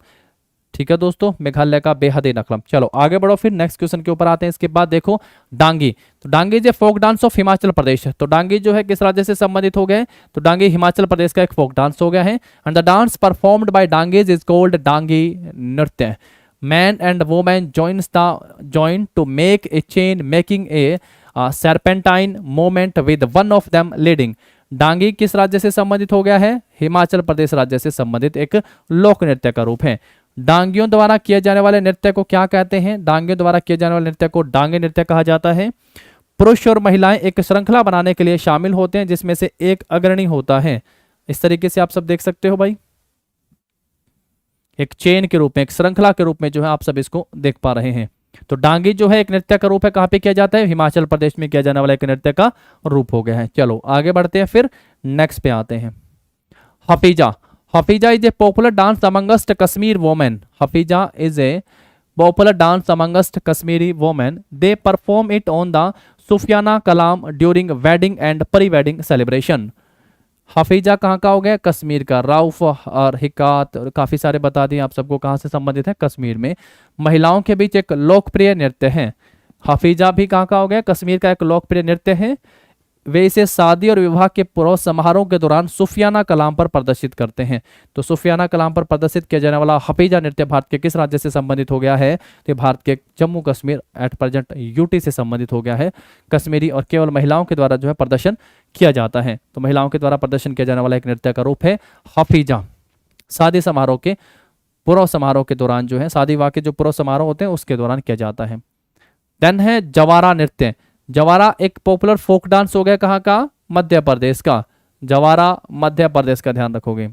ठीक है दोस्तों, मेघालय का बेहदी नखलम। चलो आगे बढ़ो, फिर नेक्स्ट क्वेश्चन के ऊपर आते हैं। इसके बाद देखो डांगी, तो डांगी जो फोक डांस ऑफ हिमाचल प्रदेश, तो डांगी जो है किस राज्य से संबंधित हो गए? तो डांगी हिमाचल प्रदेश का एक फोक डांस हो गया है। And the dance performed by Dangis is called Dangi नृत्य। Man and woman join to make a chain making a serpentine moment with one of them leading. Dangi किस राज्य से संबंधित हो गया है? हिमाचल प्रदेश राज्य से संबंधित एक लोक नृत्य का रूप है। डांगियों द्वारा किए जाने वाले नृत्य को क्या कहते हैं? डांगियों द्वारा किए जाने वाले नृत्य को डांगी नृत्य कहा जाता है। पुरुष और महिलाएं एक श्रृंखला बनाने के लिए शामिल होते हैं जिसमें से एक अग्रणी होता है। इस तरीके से आप सब देख सकते हो भाई, एक चेन के रूप में, एक श्रृंखला के रूप में जो है आप सब इसको देख पा रहे हैं। तो डांगी जो है एक नृत्य का रूप है, कहाँ पे किया जाता है? हिमाचल प्रदेश में किया जाने वाला एक नृत्य का रूप हो गया है। चलो आगे बढ़ते हैं, फिर नेक्स्ट पे आते हैं। Hafiza. Hafiza is a popular dance amongst Kashmir women. Hafiza is a popular dance amongst Kashmiri women. They perform it on the Sufiana kalam during wedding and pre wedding celebration. Hafiza कहाँ का हो गया? कश्मीर का। राउफ और हिकात और काफ़ी सारे बता दिए आप सबको कहाँ से संबंधित है? कश्मीर में। महिलाओं के बीच एक लोकप्रिय नृत्य है। हफीजा भी कहाँ का हो गया? कश्मीर का एक लोकप्रिय नृत्य है। वे इसे शादी और विवाह के पूर्व समारोह के दौरान सूफियाना कलाम पर प्रदर्शित करते हैं। तो सूफियाना कलाम पर प्रदर्शित किया जाने वाला हफीजा नृत्य भारत के किस राज्य से संबंधित हो गया है? तो भारत के Jammu Kashmir at present UT से संबंधित हो गया है। कश्मीरी और केवल महिलाओं के द्वारा जो है प्रदर्शन किया जाता है। तो महिलाओं के द्वारा प्रदर्शन किया जाने वाला एक नृत्य का रूप है हफीजा। शादी समारोह के पूर्व समारोह के दौरान जो है, शादी विवाह के जो पूर्व समारोह होते हैं उसके दौरान किया जाता है। देन है जवारा नृत्य। जवारा एक पॉपुलर फोक डांस हो गया, कहाँ का? मध्य प्रदेश का। जवारा मध्य प्रदेश का ध्यान रखोगे।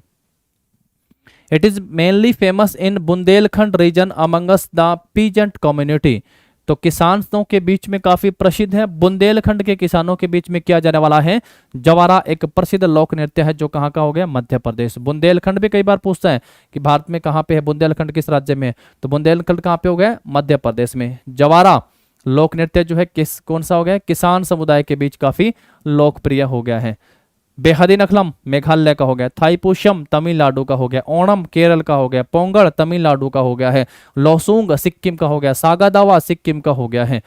It is mainly famous in Bundelkhand region amongst the peasant community. तो किसानों के बीच में काफी प्रसिद्ध है। बुंदेलखंड के किसानों के बीच में किया जाने वाला है जवारा, एक प्रसिद्ध लोक नृत्य है जो कहाँ का हो गया? मध्य प्रदेश। बुंदेलखंड भी कई बार पूछता है कि भारत में कहाँ पे है बुंदेलखंड, किस राज्य में? तो बुंदेलखंड कहाँ पे हो गया? मध्य प्रदेश में। जवारा लोक नृत्य जो है किस कौन सा हो गया? किसान समुदाय के बीच काफी लोकप्रिय हो गया है। बेहदी नखलम मेघालय का हो गया। थाईपुशम तमिलनाडु का हो गया। ओणम केरल का हो गया। पोंगल तमिलनाडु का हो गया है। लोसूंग सिक्किम का हो गया। सागादावा सिक्किम का हो गया है।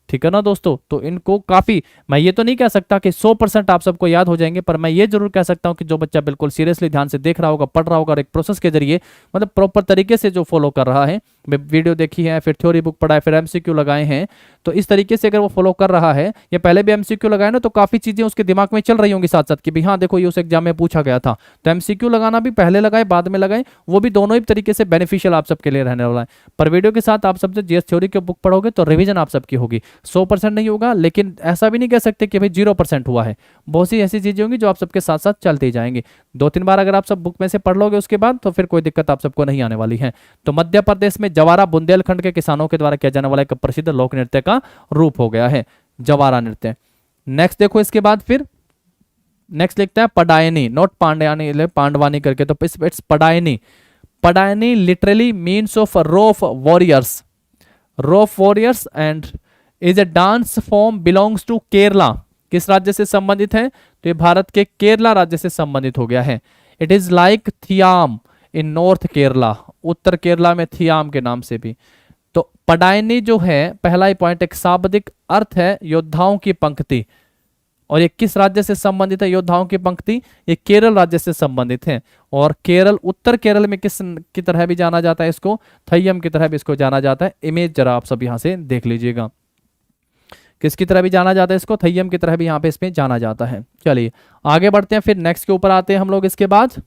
ठीक है ना दोस्तों, तो इनको काफी, मैं ये तो नहीं कह सकता कि 100% आप सबको याद हो जाएंगे, पर मैं ये जरूर कह सकता हूँ कि जो बच्चा बिल्कुल सीरियसली ध्यान से देख रहा होगा, पढ़ रहा होगा, एक प्रोसेस के जरिए मतलब प्रॉपर तरीके से जो फॉलो कर रहा है, वीडियो देखी है, फिर थ्योरी बुक पढ़ा है, फिर एमसीक्यू लगाए हैं, तो इस तरीके से अगर वो फॉलो कर रहा है, या पहले भी एमसीक्यू लगाए ना, तो काफी चीजें उसके दिमाग में चल रही होंगी साथ साथ कि भाई हाँ देखो ये उस एग्जाम में पूछा गया था। तो एमसीक्यू लगाना भी पहले लगाए बाद में लगाए, वो भी दोनों ही तरीके से बेनिफिशियल आप सबके लिए रहने वाला है। पर वीडियो के साथ आप सबसे जीएस थ्योरी की बुक पढ़ोगे तो रिवीजन आप सबकी होगी। 100% नहीं होगा, लेकिन ऐसा भी नहीं कह सकते कि भाई 0% हुआ है। बहुत सी ऐसी चीजें होंगी जो आप सबके साथ साथ चलती जाएंगी। 2-3 बार अगर आप सब बुक में से पढ़ लोगे उसके बाद, तो फिर कोई दिक्कत आप सबको नहीं आने वाली है। तो मध्य प्रदेश में जवारा बुंदेलखंड के किसानों के द्वारा किया जाने वाला एक प्रसिद्ध लोक नृत्य का रूप हो गया है जवारा नृत्य। नेक्स्ट देखो इसके बाद फिर नेक्स्ट लिखता है पडायनी, नॉट पांड्यानी, पांडवानी करके, तो it's Padayani. Padayani literally means of row of warriors, row of warriors, and is a dance form belongs to Kerala. किस राज्य से संबंधित है? तो ये भारत के केरला राज्य से संबंधित हो गया है। It is like Theyyam in north Kerala, उत्तर केरला में थियाम के नाम से भी। तो पडायनी जो है, पहला ही पॉइंट, एक शाब्दिक अर्थ है योद्धाओं की पंक्ति। और ये किस राज्य से संबंधित है योद्धाओं की पंक्ति? ये केरल राज्य से संबंधित है। और केरल, उत्तर केरल में किस की तरह भी जाना जाता है इसको? थय्यम की तरह भी इसको जाना जाता है। इमेज जरा आप सब यहां से देख लीजिएगा, किसकी तरह भी जाना जाता है इसको? थय्यम की तरह भी यहाँ पे इसमें जाना जाता है। चलिए आगे बढ़ते हैं, फिर नेक्स्ट के ऊपर आते हैं हम लोग। इसके बाद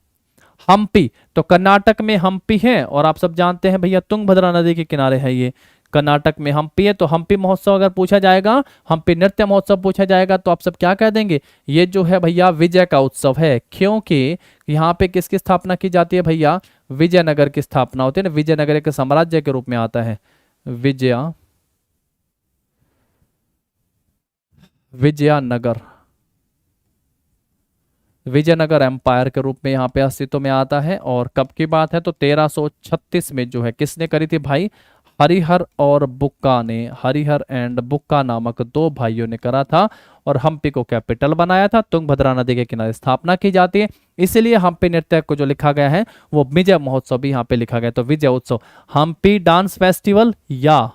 हम्पी, तो कर्नाटक में हम्पी है, और आप सब जानते हैं भैया तुंगभद्रा नदी के किनारे है ये, कर्नाटक में हम्पी है। तो हम्पी महोत्सव अगर पूछा जाएगा, हम्पी नृत्य महोत्सव पूछा जाएगा, तो आप सब क्या कह देंगे? ये जो है भैया विजय का उत्सव है, क्योंकि यहाँ पे किसकी स्थापना की जाती है भैया? विजयनगर की स्थापना होती है ना, विजयनगर एक साम्राज्य के रूप में आता है, विजयनगर, विजयनगर एम्पायर के रूप में यहाँ पे अस्तित्व में आता है। और कब की बात है? तो 1336 में जो है किसने करी थी भाई? हरिहर और बुक्का ने, हरिहर एंड बुक्का नामक दो भाइयों ने करा था, और हम्पी को कैपिटल बनाया था। तुंगभद्रा नदी के किनारे स्थापना की जाती है, इसीलिए हम्पी नृत्य को जो लिखा गया है वो विजय महोत्सव भी यहाँ पे लिखा गया। तो विजय उत्सव, हम्पी डांस फेस्टिवल, या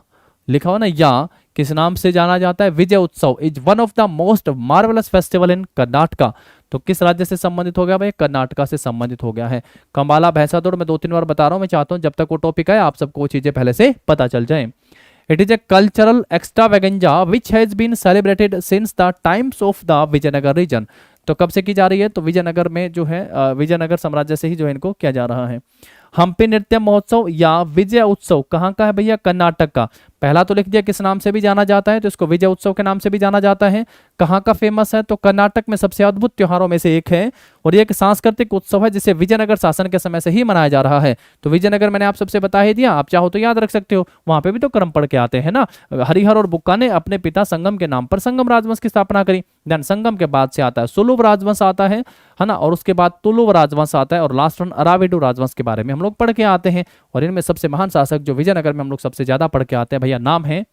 लिखा हो ना, या किस नाम से जाना जाता है? विजय उत्सव is one of the most marvellous festival in Karnataka. तो किस राज्य से संबंधित हो गया भाई? कर्नाटका से संबंधित हो गया है। कंबाला भैंसा दौड़ मैं 2-3 बार बता रहा हूं, मैं चाहता हूं जब तक वो टॉपिक है आप सबको वो चीजें पहले से पता चल जाए। It is a cultural extravaganza which has been celebrated since the times of the Vijayanagar region. तो कब से की जा रही है? तो विजयनगर में जो है, विजयनगर साम्राज्य से ही जो है इनको किया जा रहा है। हम्पी नृत्य महोत्सव या विजय उत्सव कहाँ का है भैया? कर्नाटक का। पहला तो लिख दिया किस नाम से भी जाना जाता है, तो इसको विजय उत्सव के नाम से भी जाना जाता है। कहाँ का फेमस है? तो कर्नाटक में सबसे अद्भुत त्योहारों में से एक है, और ये एक सांस्कृतिक उत्सव है जिसे विजयनगर शासन के समय से ही मनाया जा रहा है। तो विजयनगर मैंने आप सबसे बता ही दिया, आप चाहो तो याद रख सकते हो, वहां पे भी तो क्रम पढ़ के आते हैं ना। हरिहर और बुक्का ने अपने पिता संगम के नाम पर संगम राजवंश की स्थापना करी। देन संगम के बाद से आता है सुलभ राजवंश आता है ना, और उसके बाद तुलुव राजवंश आता है, और लास्ट वन अराविडु राजवंश के बारे में हम लोग पढ़ के आते हैं। और इनमें सबसे महान शासक जो विजयनगर में हम लोग सबसे ज्यादा पढ़ के आते हैं भैया, नाम है,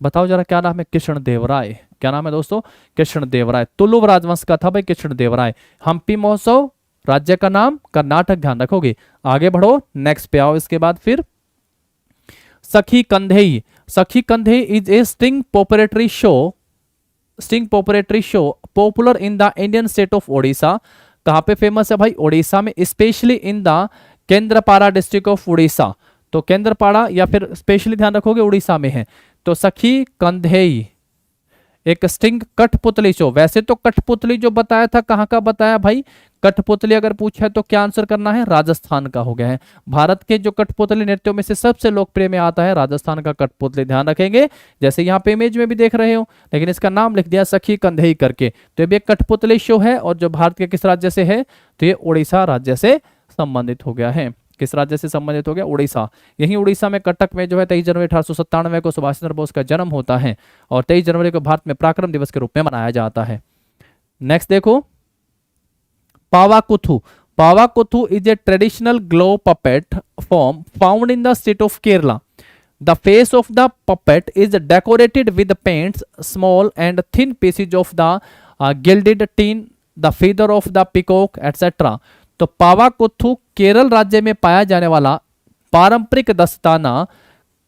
बताओ जरा क्या नाम है? कृष्णदेवराय। क्या नाम है दोस्तों? कृष्णदेवराय। तुलुव राजवंश का था भाई कृष्णदेवराय। हम्पी महोत्सव, राज्य का नाम कर्नाटक, ध्यान रखोगे। आगे बढ़ो, नेक्स्ट पे आओ। इसके बाद फिर Sakhi Kandhei. Sakhi Kandhei is a string puppetry show, string puppetry show popular in the Indian state of Odisha. कहां पे फेमस है भाई? ओडिशा में, specially in the Kendrapara district of Orissa. तो केंद्रपाड़ा या फिर स्पेशली ध्यान रखोगे उड़ीसा में है। तो सखी कंधेई एक स्टिंग कठपुतली शो। वैसे तो कठपुतली जो बताया था कहाँ का बताया भाई? कठपुतली अगर पूछा है तो क्या आंसर करना है? राजस्थान का हो गया है। भारत के जो कठपुतली नृत्यों में से सबसे लोकप्रिय में आता है राजस्थान का कठपुतली, ध्यान रखेंगे, जैसे यहाँ पे इमेज में भी देख रहे हो, लेकिन इसका नाम लिख दिया सखी कंधेई करके। तो ये भी एक कठपुतली शो है, और जो भारत के किस राज्य से है? तो ये उड़ीसा राज्य से संबंधित हो गया है। किस राज्य से संबंधित हो गया? उड़ीसा। यही उड़ीसा में कटक में जो है 23 जनवरी 1897 को सुभाष चंद्र बोस का जन्म होता है, और 23 जनवरी को भारत में पराक्रम दिवस के रूप में मनाया जाता है। नेक्स्ट देखो, Pavakoothu. Pavakoothu is a traditional glove puppet form found in the state of Kerala. The face of the puppet is decorated with paints, small and thin pieces of the gilded tin, the feather of the peacock, etc. तो पावाकुथु केरल राज्य में पाया जाने वाला पारंपरिक दस्ताना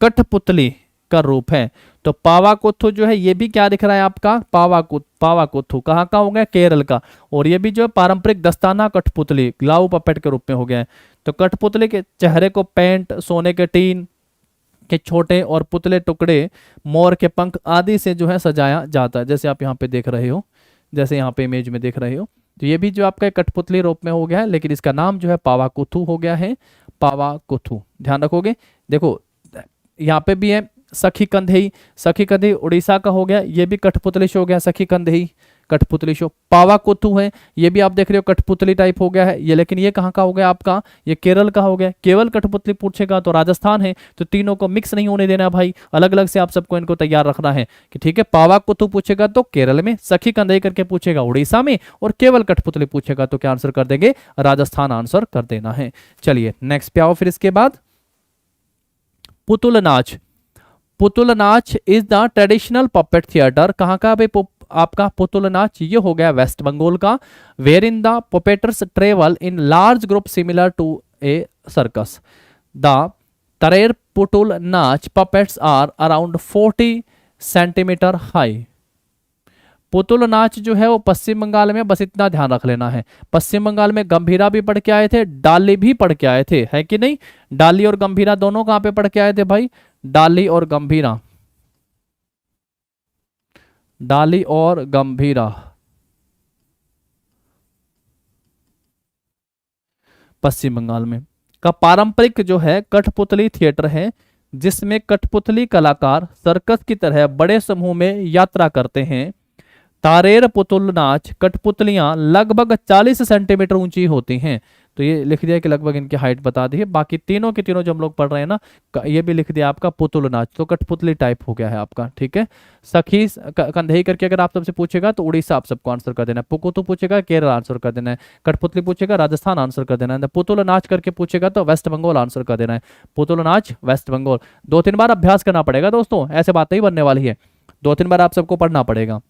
कठपुतली का रूप है। तो पावाकुथु जो है ये भी क्या दिख रहा है आपका? पावाकुथु कहाँ का हो गया? केरल का। और ये भी जो है पारंपरिक दस्ताना कठपुतली, ग्लाउ पपेट के रूप में हो गया है। तो कठपुतली के चेहरे को पेंट, सोने के टीन के छोटे और पुतले टुकड़े, मोर के पंख आदि से जो है सजाया जाता है, जैसे आप यहाँ पे देख रहे हो, जैसे यहाँ पे इमेज में देख रहे हो। तो ये भी जो आपका कठपुतली रूप में हो गया है, लेकिन इसका नाम जो है पावाकुथु हो गया है, पावाकुथु, ध्यान रखोगे। देखो यहाँ पे भी है सखी कंधेई। सखी कंधेई उड़ीसा का हो गया, ये भी कठपुतली शो हो गया सखी कंधेई। कठपुतली शो। पावाकुथु है, ये भी आप देख रहे हो कठपुतली टाइप हो गया है ये, लेकिन ये कहाँ का हो गया आपका, ये केरल का हो गया। केवल कठपुतली पूछेगा तो राजस्थान है, तो तीनों को मिक्स नहीं होने देना भाई, अलग अलग से आप सबको इनको तैयार रखना है कि ठीक है। पावाकुथु पूछेगा तो केरल में, सखी कंधई करके पूछेगा उड़ीसा में, और केवल कठपुतली पूछेगा तो क्या आंसर कर देंगे, राजस्थान आंसर कर देना है। चलिए नेक्स्ट पे आओ फिर इसके बाद, पुतुल नाच। पुतुल नाच is the traditional puppet theatre, कहाँ का आपका पुतुल नाच, ये हो गया वेस्ट बंगाल का। Where in the puppeteers travel in large group similar to a circus. The Tarer Putul Nach puppets are around 40 centimetre high. Putul Nach जो है वो पश्चिम बंगाल में, बस इतना ध्यान रख लेना है, पश्चिम बंगाल में गंभीरा भी पढ़ के आए थे, डाली भी पढ़ के आए थे, है कि नहीं। डाली और गंभीरा दोनों कहां पे पढ़ के आए थे भाई, डाली और गंभीरा, डाली और गंभीरा पश्चिम बंगाल में का पारंपरिक जो है कठपुतली थिएटर है, जिसमें कठपुतली कलाकार सर्कस की तरह बड़े समूह में यात्रा करते हैं। तारेर पुतुल नाच कठपुतलियां लगभग 40 सेंटीमीटर ऊंची होती हैं। तो ये लिख दिया कि लगभग इनकी हाइट बता दी है। बाकी तीनों के तीनों जो हम लोग पढ़ रहे हैं ना, ये भी लिख दिया आपका पुतुल नाच, तो कठपुतली टाइप हो गया है आपका, ठीक है। सखी कंधई करके अगर आप सबसे पूछेगा तो उड़ीसा आप सबको आंसर कर देना है, पुकुतु पूछेगा केरल आंसर कर देना है, कठपुतली पूछेगा राजस्थान आंसर कर देना है, पुतुल नाच करके पूछेगा तो वेस्ट बंगाल आंसर कर देना है, पुतुल नाच वेस्ट बंगाल। 2-3 बार अभ्यास करना पड़ेगा दोस्तों, ऐसे बात नहीं बनने वाली है, 2-3 बार आप सबको पढ़ना पड़ेगा।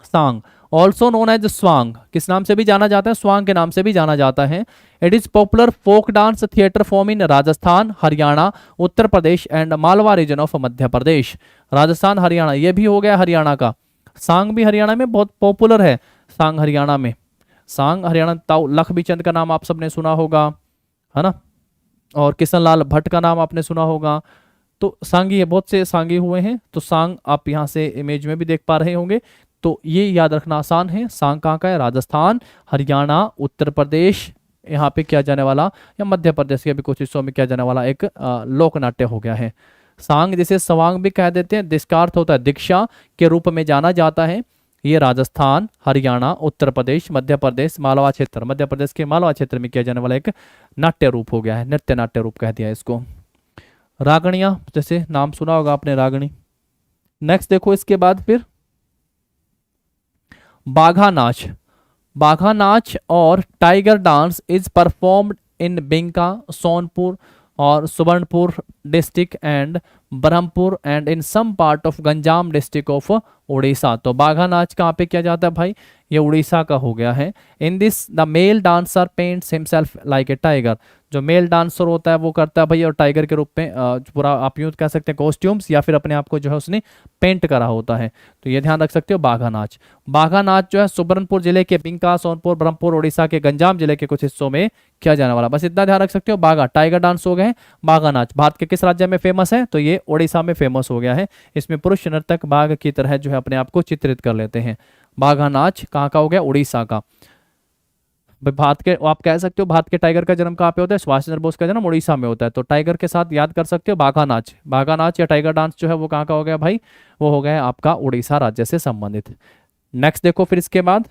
सांग ऑल्सो नोन एज स्वांग, किस नाम से भी जाना जाता है, स्वांग के नाम से भी जाना जाता है। It is popular folk dance theatre form in Rajasthan, Haryana, Uttar Pradesh and Malwa region of Madhya Pradesh. Rajasthan Haryana, ये भी हो गया हरियाणा का। सांग भी हरियाणा में बहुत पॉपुलर है, सांग हरियाणा में, सांग हरियाणा। ताऊ लखबी चंद का नाम आप सबने सुना होगा, है ना, और किशन लाल भट्ट का नाम आपने सुना होगा। तो सांगी है, बहुत से सांगी हुए हैं, तो सांग आप यहाँ से इमेज में भी देख पा रहे होंगे। तो ये याद रखना आसान है, सांग कहाँ का है, राजस्थान, हरियाणा, उत्तर प्रदेश, यहाँ पे किया जाने वाला, या मध्य प्रदेश के भी कुछ हिस्सों में किया जाने वाला एक लोक नाट्य हो गया है। सांग जिसे सवांग भी कह देते हैं, जिसका अर्थ होता है दीक्षा के रूप में जाना जाता है। ये राजस्थान, हरियाणा, उत्तर प्रदेश, मध्य प्रदेश, मालवा क्षेत्र, मध्य प्रदेश के मालवा क्षेत्र में किया जाने वाला एक नाट्य रूप हो गया है, नृत्य नाट्य रूप कह दिया इसको। रागणियां, जैसे नाम सुना होगा आपने रागणी। नेक्स्ट देखो इसके बाद फिर बाघा नाच। बाघा नाच और tiger dance is performed in Binka, Sonpur और Subarnapur district and Brahmapur and in some part of Ganjam district of Orissa. तो बाघा नाच कहाँ पे किया जाता है भाई, ये उड़ीसा का हो गया है। In this the male dancer paints himself like a tiger, जो मेल डांसर होता है वो करता है भाई और टाइगर के रूप में पूरा आप यूज कह सकते हैं कॉस्ट्यूम्स, या फिर अपने आप को जो है उसने पेंट करा होता है। तो ये ध्यान रख सकते हो बाघा नाच। बाघा नाच जो है सुबर्णपुर जिले के बिंका, सोनपुर, ब्रह्मपुर, उड़ीसा के गंजाम जिले के कुछ हिस्सों में किया जाने वाला, बस इतना ध्यान रख सकते हो। बाघा टाइगर डांस हो गए, बाघा नाच भारत के किस राज्य में फेमस है, तो ये उड़ीसा में फेमस हो गया है। इसमें पुरुष नर्तक बाघ की तरह जो है अपने आप को चित्रित कर लेते हैं। बाघा नाच कहाँ का हो गया, उड़ीसा का। भारत के, आप कह सकते हो भारत के टाइगर का जन्म कहाँ पे होता है, सुभाष चंद्र बोस का जन्म उड़ीसा में होता है, तो टाइगर के साथ याद कर सकते हो बाघा नाच। बाघा नाच या टाइगर डांस जो है वो कहाँ का हो गया भाई, वो हो गया आपका उड़ीसा राज्य से संबंधित। नेक्स्ट देखो फिर इसके बाद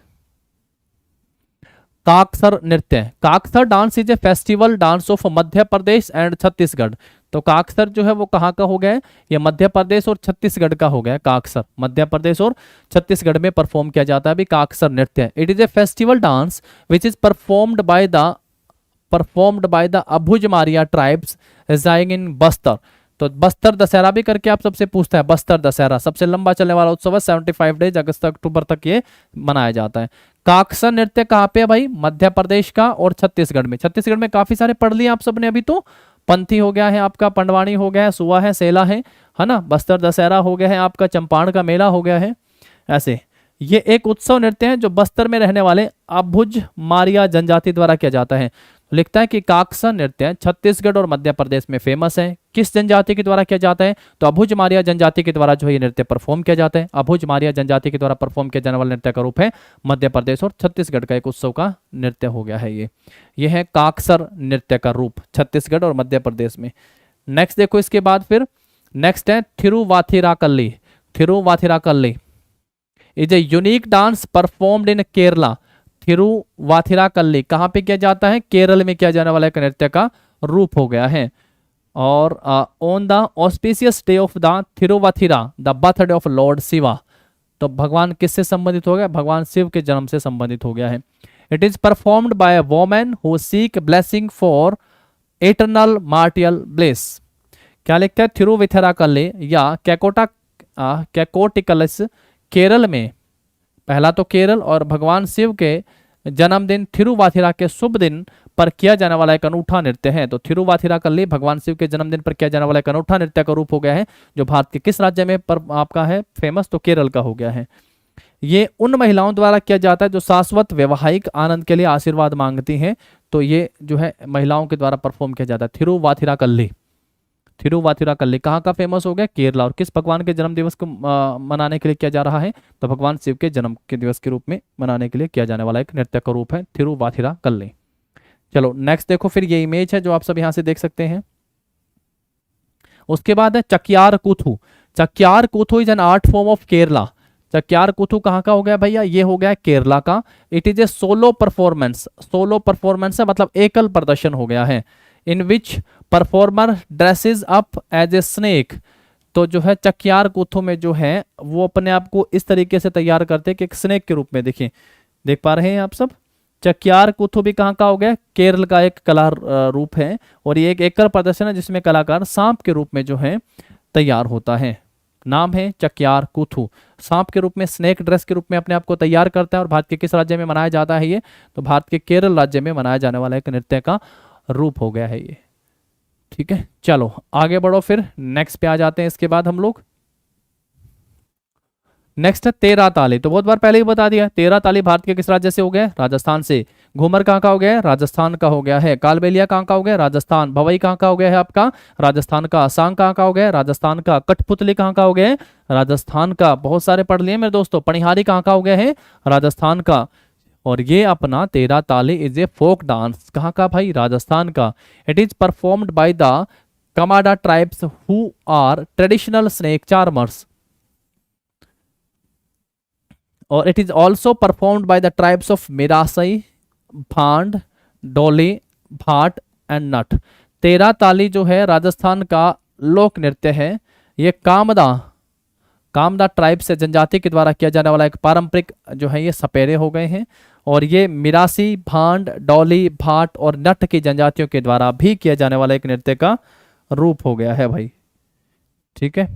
काकसर नृत्य। Kaksar dance is a festival dance of Madhya Pradesh and Chhattisgarh. तो काकसर जो है वो कहाँ का हो गया है, ये मध्य प्रदेश और छत्तीसगढ़ का हो गया है। काकसर मध्य प्रदेश और छत्तीसगढ़ में परफॉर्म किया जाता है अभी काकसर नृत्य। It is a festival dance which is performed by the Abujhmaria tribes residing in Bastar. तो बस्तर दशहरा भी करके आप सबसे पूछता है, बस्तर दशहरा सबसे लंबा चलने वाला उत्सव है, 75 डेज, अगस्त से अक्टूबर तक ये मनाया जाता है। काकसर नृत्य कहाँ पे है भाई, मध्य प्रदेश का और छत्तीसगढ़ में। छत्तीसगढ़ में काफी सारे पढ़ लिए आप सबने अभी, तो पंथी हो गया है आपका, पंडवानी हो गया है, सुआ है, सेला है ना, बस्तर दशहरा हो गया है आपका, चंपारण का मेला हो गया है। ऐसे ये एक उत्सव नृत्य है जो बस्तर में रहने वाले अभुज मारिया जनजाति द्वारा किया जाता है। लिखता है कि काकसर नृत्य छत्तीसगढ़ और मध्य प्रदेश में फेमस है। किस जनजाति के द्वारा किया जाता है, तो अभुज मारिया जनजाति के द्वारा जो है ये नृत्य परफॉर्म किया जाता है। अभुज मारिया जनजाति के द्वारा परफॉर्म किया जाने वाला नृत्य का रूप है मध्य प्रदेश और छत्तीसगढ़ का एक उत्सव का नृत्य हो गया है ये है काकसर नृत्य का रूप छत्तीसगढ़ और मध्य प्रदेश में। नेक्स्ट देखो इसके बाद फिर नेक्स्ट है Thiruvathirakali. Thiruvathirakali is a unique dance performed in Kerala Thiruvathirakali. कहाँ पे किया जाता है? केरल में किया जाने वाला एक नृत्य का रूप हो गया है। और on the auspicious day of the Thiruvathira the birthday of lord Shiva. तो भगवान किससे संबंधित हो गया? भगवान शिव के जन्म से संबंधित हो गया है। It is performed by a women who seek blessing for eternal martial bless. क्या लिखता है? थिरुविथिराकल्ली या कैकोटिकलस केरल में, पहला तो केरल और भगवान शिव के जन्मदिन थिरुवाथिरा के शुभ दिन पर किया जाने वाला एक अनूठा नृत्य है। तो थिरुवाथिराकल्ली भगवान शिव के जन्मदिन पर किया जाने वाला एक अनूठा नृत्य का रूप हो गया है, जो भारत के किस राज्य में पर आपका है फेमस? तो केरल का हो गया है। ये उन महिलाओं द्वारा किया जाता है जो शाश्वत वैवाहिक आनंद के लिए आशीर्वाद मांगती हैं। तो ये जो है महिलाओं के द्वारा परफॉर्म किया जाता है थिरुवाथिराकल्ली। थिरुवाथिराकल्ली कहाँ का फेमस हो गया? केरला। और किस भगवान के जन्म दिवस को मनाने के लिए किया जा रहा है? तो भगवान शिव के जन्म के दिवस के रूप में मनाने के लिए किया जाने वाला एक नृत्य का रूप है थिरुवाथिराकल्ली। चलो नेक्स्ट देखो, फिर ये इमेज है जो आप सब यहाँ से देख सकते हैं। उसके बाद है Chakyar Koothu. Chakyar Koothu is an art form of Kerala. Chakyar Koothu कहाँ का हो गया भैया? ये हो गया केरला का। It is a solo performance. Solo performance है मतलब एकल प्रदर्शन हो गया है। In which performer dresses up as a snake. तो जो है चक्यार कूथू में जो है वो अपने आप को इस तरीके से तैयार करते हैं कि एक स्नेक के रूप में। देखिए, देख पा रहे हैं आप सब? चक्यार कूथू भी कहाँ का हो गया? केरल का एक कला रूप है। और ये एक एकल प्रदर्शन है जिसमें कलाकार सांप के रूप में जो है तैयार होता है। नाम है चक्यार कूथू। सांप के रूप में, स्नेक ड्रेस के रूप में अपने आप को तैयार करता है। और भारत के किस राज्य में मनाया जाता है ये? तो भारत के केरल राज्य में मनाया जाने वाला एक नृत्य का रूप हो गया है ये। ठीक है, चलो आगे बढ़ो, फिर नेक्स्ट पे आ जाते हैं। इसके बाद हम लोग नेक्स्ट है तेरह ताली। तो बहुत बार पहले ही बता दिया, तेरह ताली भारत के किस राज्य से हो गया? राजस्थान से। घूमर कहाँ का हो गया है? राजस्थान का हो गया है। कालबेलिया कहाँ का हो गया? राजस्थान। भवई कहाँ का हो गया है आपका? राजस्थान का। सांग कहाँ का हो गया है? राजस्थान का। कठपुतली कहाँ का हो गया है? राजस्थान का। बहुत सारे पढ़ लिए मेरे दोस्तों। पनिहारी कहाँ का हो गया है? राजस्थान का। और ये अपना तेरह ताली इज ए फोक डांस। कहाँ का भाई? राजस्थान का। It is performed by the Kamada tribes who are traditional snake charmers. और it is also performed by the tribes of Mirasi, Bhand, Dholi, Bhat and nut. तेरह ताली जो है राजस्थान का लोक नृत्य है। ये कामदा ट्राइब से जनजाति के द्वारा किया जाने वाला एक पारंपरिक जो है ये सपेरे हो गए हैं। और ये मिरासी, भांड, डोली, भाट और नट की जनजातियों के द्वारा भी किया जाने वाला एक नृत्य का रूप हो गया है भाई। ठीक है,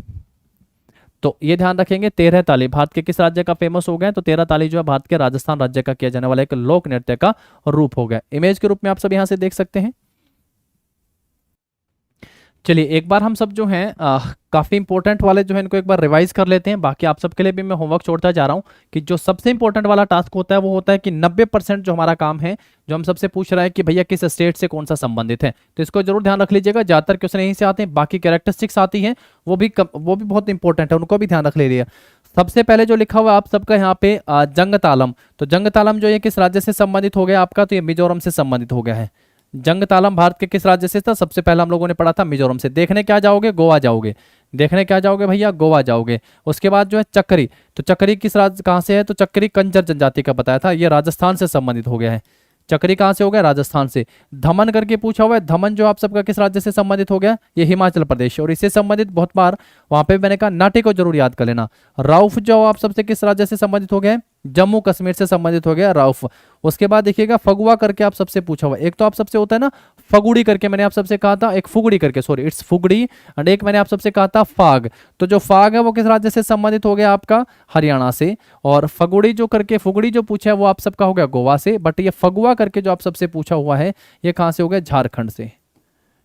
तो ये ध्यान रखेंगे। तेरह ताली भारत के किस राज्य का फेमस हो गया? तो तेरह ताली जो है भारत के राजस्थान राज्य का किया जाने वाला एक लोक नृत्य का रूप हो गया। इमेज के रूप में आप सब यहां से देख सकते हैं। चलिए एक बार हम सब जो हैं काफ़ी इंपॉर्टेंट वाले जो है इनको एक बार रिवाइज कर लेते हैं। बाकी आप सबके लिए भी मैं होमवर्क छोड़ता जा रहा हूँ कि जो सबसे इंपॉर्टेंट वाला टास्क होता है वो होता है कि 90% जो हमारा काम है, जो हम सबसे पूछ रहा है कि भैया किस स्टेट से कौन सा संबंधित है, तो इसको जरूर ध्यान रख लीजिएगा। ज़्यादातर क्वेश्चन यहीं से आते हैं। बाकी कैरेक्टरिस्टिक्स आती हैं वो भी बहुत इंपॉर्टेंट है, उनको भी ध्यान रख लीजिए। सबसे पहले जो लिखा हुआ है आप सबका यहाँ पे जंग तालम। तो जंग तालम जो ये किस राज्य से संबंधित हो गया आपका? तो ये मिजोरम से संबंधित हो गया है। जंग तालम भारत के किस राज्य से था? सबसे पहला हम लोगों ने पढ़ा था मिजोरम से। देखने क्या जाओगे? गोवा जाओगे। देखने क्या जाओगे भैया? गोवा जाओगे। उसके बाद जो है चक्री। तो चक्री किस राज्य कहाँ से है? तो चक्री कंजर जनजाति का बताया था, ये राजस्थान से संबंधित हो गया है। चक्री कहाँ से हो गया? राजस्थान से। धमन करके पूछा हुआ है। धमन जो आप सबका किस राज्य से संबंधित हो गया? ये हिमाचल प्रदेश। और इससे संबंधित बहुत बार वहां पे मैंने कहा नाटी को जरूर याद कर लेना। राउफ जो आप सबसे किस राज्य से संबंधित हो गया? जम्मू कश्मीर से संबंधित हो गया राउफ। उसके बाद देखिएगा फगुआ करके आप सबसे पूछा हुआ। एक तो आप सबसे होता है ना फगुड़ी करके, मैंने आप सबसे कहा था, एक फुगड़ी करके, सॉरी इट्स फुगड़ी, एंड एक मैंने आप सबसे कहा था फाग। तो जो फाग है वो किस राज्य से संबंधित हो गया आपका? हरियाणा से। और फगुड़ी जो करके फुगड़ी जो पूछा है वो आप सबका हो गया गोवा से। बट ये फगुआ करके जो आप सबसे पूछा हुआ है ये कहाँ से हो गया? झारखंड से।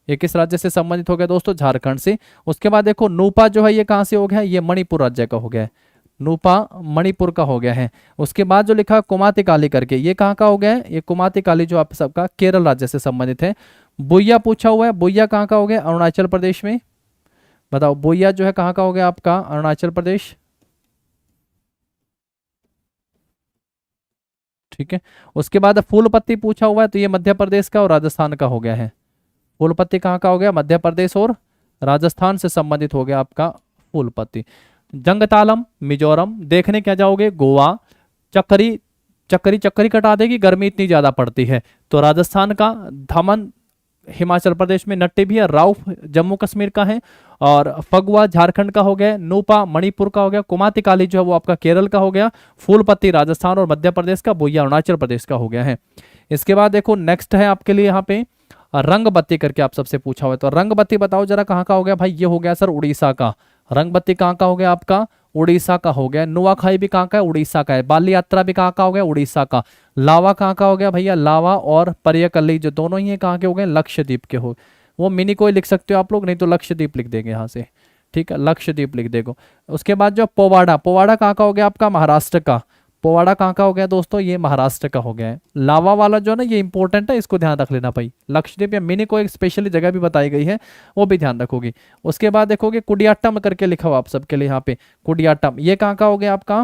ये किस राज्य से संबंधित हो गया दोस्तों? झारखंड से। उसके बाद देखो नूपा जो है ये कहाँ से हो गया? ये मणिपुर राज्य का हो गया है। नूपा मणिपुर का हो गया है। उसके बाद जो लिखा कुमाती काली करके, ये कहाँ का हो गया है? ये कुमाती काली जो आप सबका केरल राज्य से संबंधित है। बुइया पूछा हुआ है। बुइया कहाँ का हो गया? अरुणाचल प्रदेश में। बताओ बुइया जो है कहाँ का हो गया आपका? अरुणाचल प्रदेश। ठीक है, उसके बाद फूल पत्ती पूछा हुआ है, तो ये मध्य प्रदेश का और राजस्थान का हो गया है। फूल पत्ती कहाँ का हो गया? मध्य प्रदेश और राजस्थान से संबंधित हो गया आपका फूल पत्ती। जंगतालम मिजोरम, देखने क्या जाओगे गोवा। चक्करी, चक्करी चक्करी कटा देगी, गर्मी इतनी ज्यादा पड़ती है तो राजस्थान का। धमन हिमाचल प्रदेश में, नट्टी भी है, राउफ जम्मू कश्मीर का है, और फगुआ झारखंड का हो गया, नूपा मणिपुर का हो गया, कुमाती काली जो है वो आपका केरल का हो गया, फूलपत्ती राजस्थान और मध्य प्रदेश का, बोया अरुणाचल प्रदेश का हो गया है। इसके बाद देखो नेक्स्ट है आपके लिए यहाँ पे रंगबत्ती करके आप सबसे पूछा हुआ है, तो रंगबत्ती बताओ जरा कहाँ का हो गया भाई, ये हो गया सर उड़ीसा का। रंगबत्ती कहाँ का हो गया आपका, उड़ीसा का हो गया। नुआखाई भी कहाँ का है, उड़ीसा का है। बाली यात्रा भी कहाँ का हो गया, उड़ीसा का। लावा कहाँ का हो गया भैया, लावा और परियकल्ली जो दोनों ही है कहाँ के हो गए, लक्षद्वीप के हो। वो मिनी कोई लिख सकते हो आप लोग, नहीं तो लक्षद्वीप लिख देंगे यहाँ से, ठीक है, लक्षद्वीप लिख देगो। उसके बाद जो पोवाड़ा, पोवाड़ा कहाँ का हो गया आपका, महाराष्ट्र का। पोवाड़ा कहाँ का हो गया दोस्तों, ये महाराष्ट्र का हो गया है। लावा वाला जो है ना ये इंपॉर्टेंट है, इसको ध्यान रख लेना भाई। लक्षद्वीप या मिनी को एक स्पेशली जगह भी बताई गई है, वो भी ध्यान रखोगे। उसके बाद देखोगे कुडियाट्टम करके लिखा हुआ आप सबके लिए यहाँ पे, कुडियाट्टम ये कहाँ का हो गया आपका,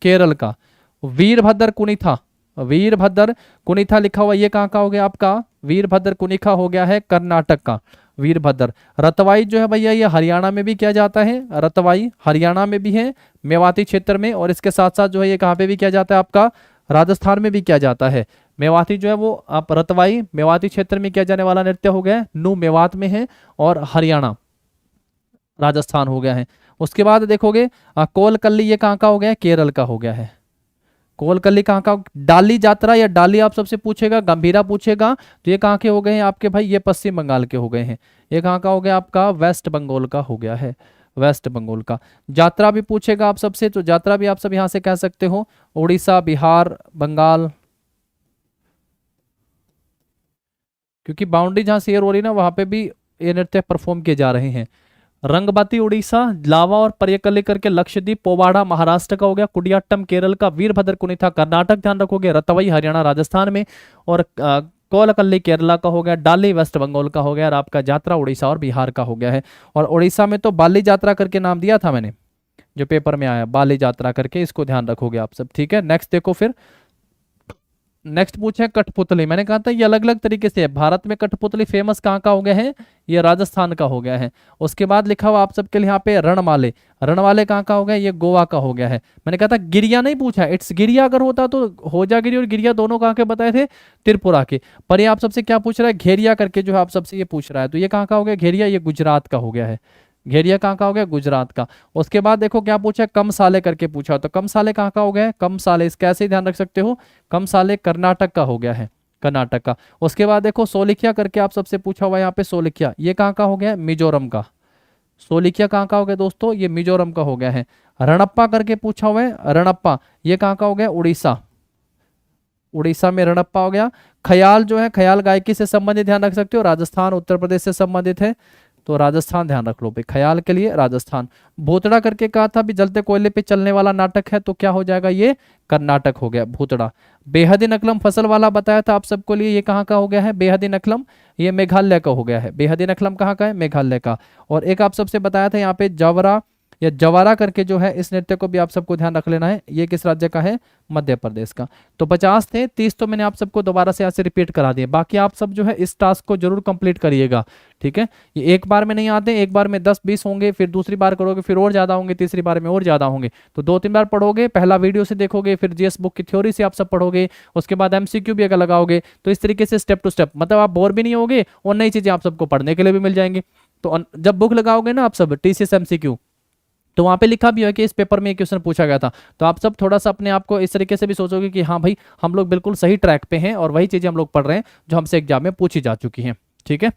केरल का। वीरभद्र कुनिथा, वीरभद्र कुनिथा लिखा हुआ, ये कहाँ का हो गया आपका, वीरभद्र कुनिखा हो गया है कर्नाटक का, वीरभद्र। रतवाई जो है भैया ये हरियाणा में भी किया जाता है, रतवाई हरियाणा में भी है, मेवाती क्षेत्र में, और इसके साथ साथ जो है ये कहाँ पे भी किया जाता है आपका, राजस्थान में भी किया जाता है। मेवाती जो है वो आप रतवाई मेवाती क्षेत्र में किया जाने वाला नृत्य हो गया, नू मेवात में है, और हरियाणा राजस्थान हो गया है। उसके बाद देखोगे कोलकल्ली, ये कहाँ का हो गया है, केरल का हो गया है। कोलकल्ली कहाँ का, डाली यात्रा या डाली आप सबसे पूछेगा, गंभीरा पूछेगा, तो ये कहाँ के हो गए हैं आपके भाई, ये पश्चिम बंगाल के हो गए हैं। ये कहाँ का हो गया आपका, वेस्ट बंगाल का हो गया है, वेस्ट बंगाल का। यात्रा भी पूछेगा आप सबसे, तो यात्रा भी आप सब यहाँ से कह सकते हो, उड़ीसा, बिहार, बंगाल, क्योंकि बाउंड्री जहाँ शेयर हो रही है ना वहां पे भी ये नृत्य परफॉर्म किए जा रहे हैं। रंगबाती उड़ीसा, लावा और परियकल्ली करके लक्षद्वीप, पोवाड़ा महाराष्ट्र का हो गया, कुडियाट्टम केरल का, वीरभद्र कुनिथा कर्नाटक ध्यान रखोगे, रतवई हरियाणा राजस्थान में, और कोलकल्ली केरला का हो गया, डाली वेस्ट बंगाल का हो गया, और आपका यात्रा उड़ीसा और बिहार का हो गया है। और उड़ीसा में तो बाली यात्रा करके नाम दिया था मैंने, जो पेपर में आया बाली यात्रा करके, इसको ध्यान रखोगे आप सब, ठीक है। नेक्स्ट देखो फिर, नेक्स्ट पूछे कठपुतली, मैंने कहा था ये अलग अलग तरीके से है। भारत में कठपुतली फेमस कहाँ का हो गया है, ये राजस्थान का हो गया है। उसके बाद लिखा हुआ आप सबके लिए यहाँ पे रणमाले, रणमाले कहाँ का हो गया, ये गोवा का हो गया है। मैंने कहा था गिरिया नहीं पूछा, इट्स गिरिया अगर होता तो होजागिरी और गिरिया दोनों कहाँ के बताए थे, त्रिपुरा के। पर ये आप सबसे क्या पूछ रहा है, घेरिया करके जो है आप सबसे ये पूछ रहा है, तो ये कहाँ का हो गया घेरिया, ये गुजरात का हो गया है। घेरिया कहाँ का हो गया, गुजरात का। उसके बाद देखो क्या पूछा, कम साले करके पूछा, तो कम साले कहाँ का हो गया है, कम साले, इसका ऐसे ही ध्यान रख सकते हो, कम साले कर्नाटक का हो गया है, कर्नाटक का। उसके बाद देखो सोलिखिया करके आप सबसे पूछा हुआ है यहाँ पे, सोलिखिया ये कहाँ का हो गया है, मिजोरम का। सोलिखिया कहाँ का हो गया दोस्तों, ये मिजोरम का हो गया है। रणप्पा करके पूछा हुआ है, रणप्पा ये कहाँ का हो गया, उड़ीसा, उड़ीसा में रणप्पा हो गया। ख्याल जो है, ख्याल गायकी से संबंधित ध्यान रख सकते हो, राजस्थान उत्तर प्रदेश से संबंधित है, तो राजस्थान ध्यान रख लो भाई, ख्याल के लिए राजस्थान। भूतड़ा करके कहा था भी जलते कोयले पे चलने वाला नाटक है, तो क्या हो जाएगा, ये कर्नाटक हो गया भूतड़ा। बेहदी नकलम फसल वाला बताया था आप सबको लिए, ये कहाँ का हो गया है, बेहदी नकलम, ये मेघालय का हो गया है। बेहदी नकलम कहाँ का है, मेघालय का। और एक आप सबसे बताया था यहाँ पे जवरा या जवारा करके जो है, इस नृत्य को भी आप सबको ध्यान रख लेना है, ये किस राज्य का है, मध्य प्रदेश का। तो 50 थे, 30 तो मैंने आप सबको दोबारा से यहाँ से रिपीट करा दिए। बाकी आप सब जो है इस टास्क को जरूर कंप्लीट करिएगा, ठीक है। ये एक बार में नहीं आते, एक बार में 10-20 होंगे, फिर दूसरी बार करोगे फिर और ज्यादा होंगे, तीसरी बार में और ज्यादा होंगे। तो 2-3 बार पढ़ोगे, पहला वीडियो से देखोगे, फिर जीएस बुक की थ्योरी से आप सब पढ़ोगे, उसके बाद एमसीक्यू भी अगर लगाओगे, तो इस तरीके से स्टेप टू स्टेप, मतलब आप बोर भी नहीं होगे और नई चीजें आप सबको पढ़ने के लिए भी मिल जाएंगी। तो जब बुक लगाओगे ना आप सब टीसीएस एमसीक्यू, तो वहाँ पे लिखा भी है कि इस पेपर में ये क्वेश्चन पूछा गया था, तो आप सब थोड़ा सा अपने आप को इस तरीके से भी सोचोगे कि हाँ भाई हम लोग बिल्कुल सही ट्रैक पे हैं और वही चीज़ें हम लोग पढ़ रहे हैं जो हमसे एग्जाम में पूछी जा चुकी हैं, ठीक है।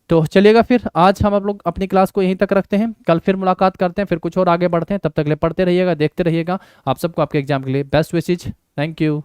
तो चलिएगा फिर आज हम आप लोग अपनी क्लास को यहीं तक रखते हैं, कल फिर मुलाकात करते हैं, फिर कुछ और आगे बढ़ते हैं। तब तक ले पढ़ते रहिएगा, देखते रहिएगा। आप सबको आपके एग्जाम के लिए बेस्ट विशेज, थैंक यू।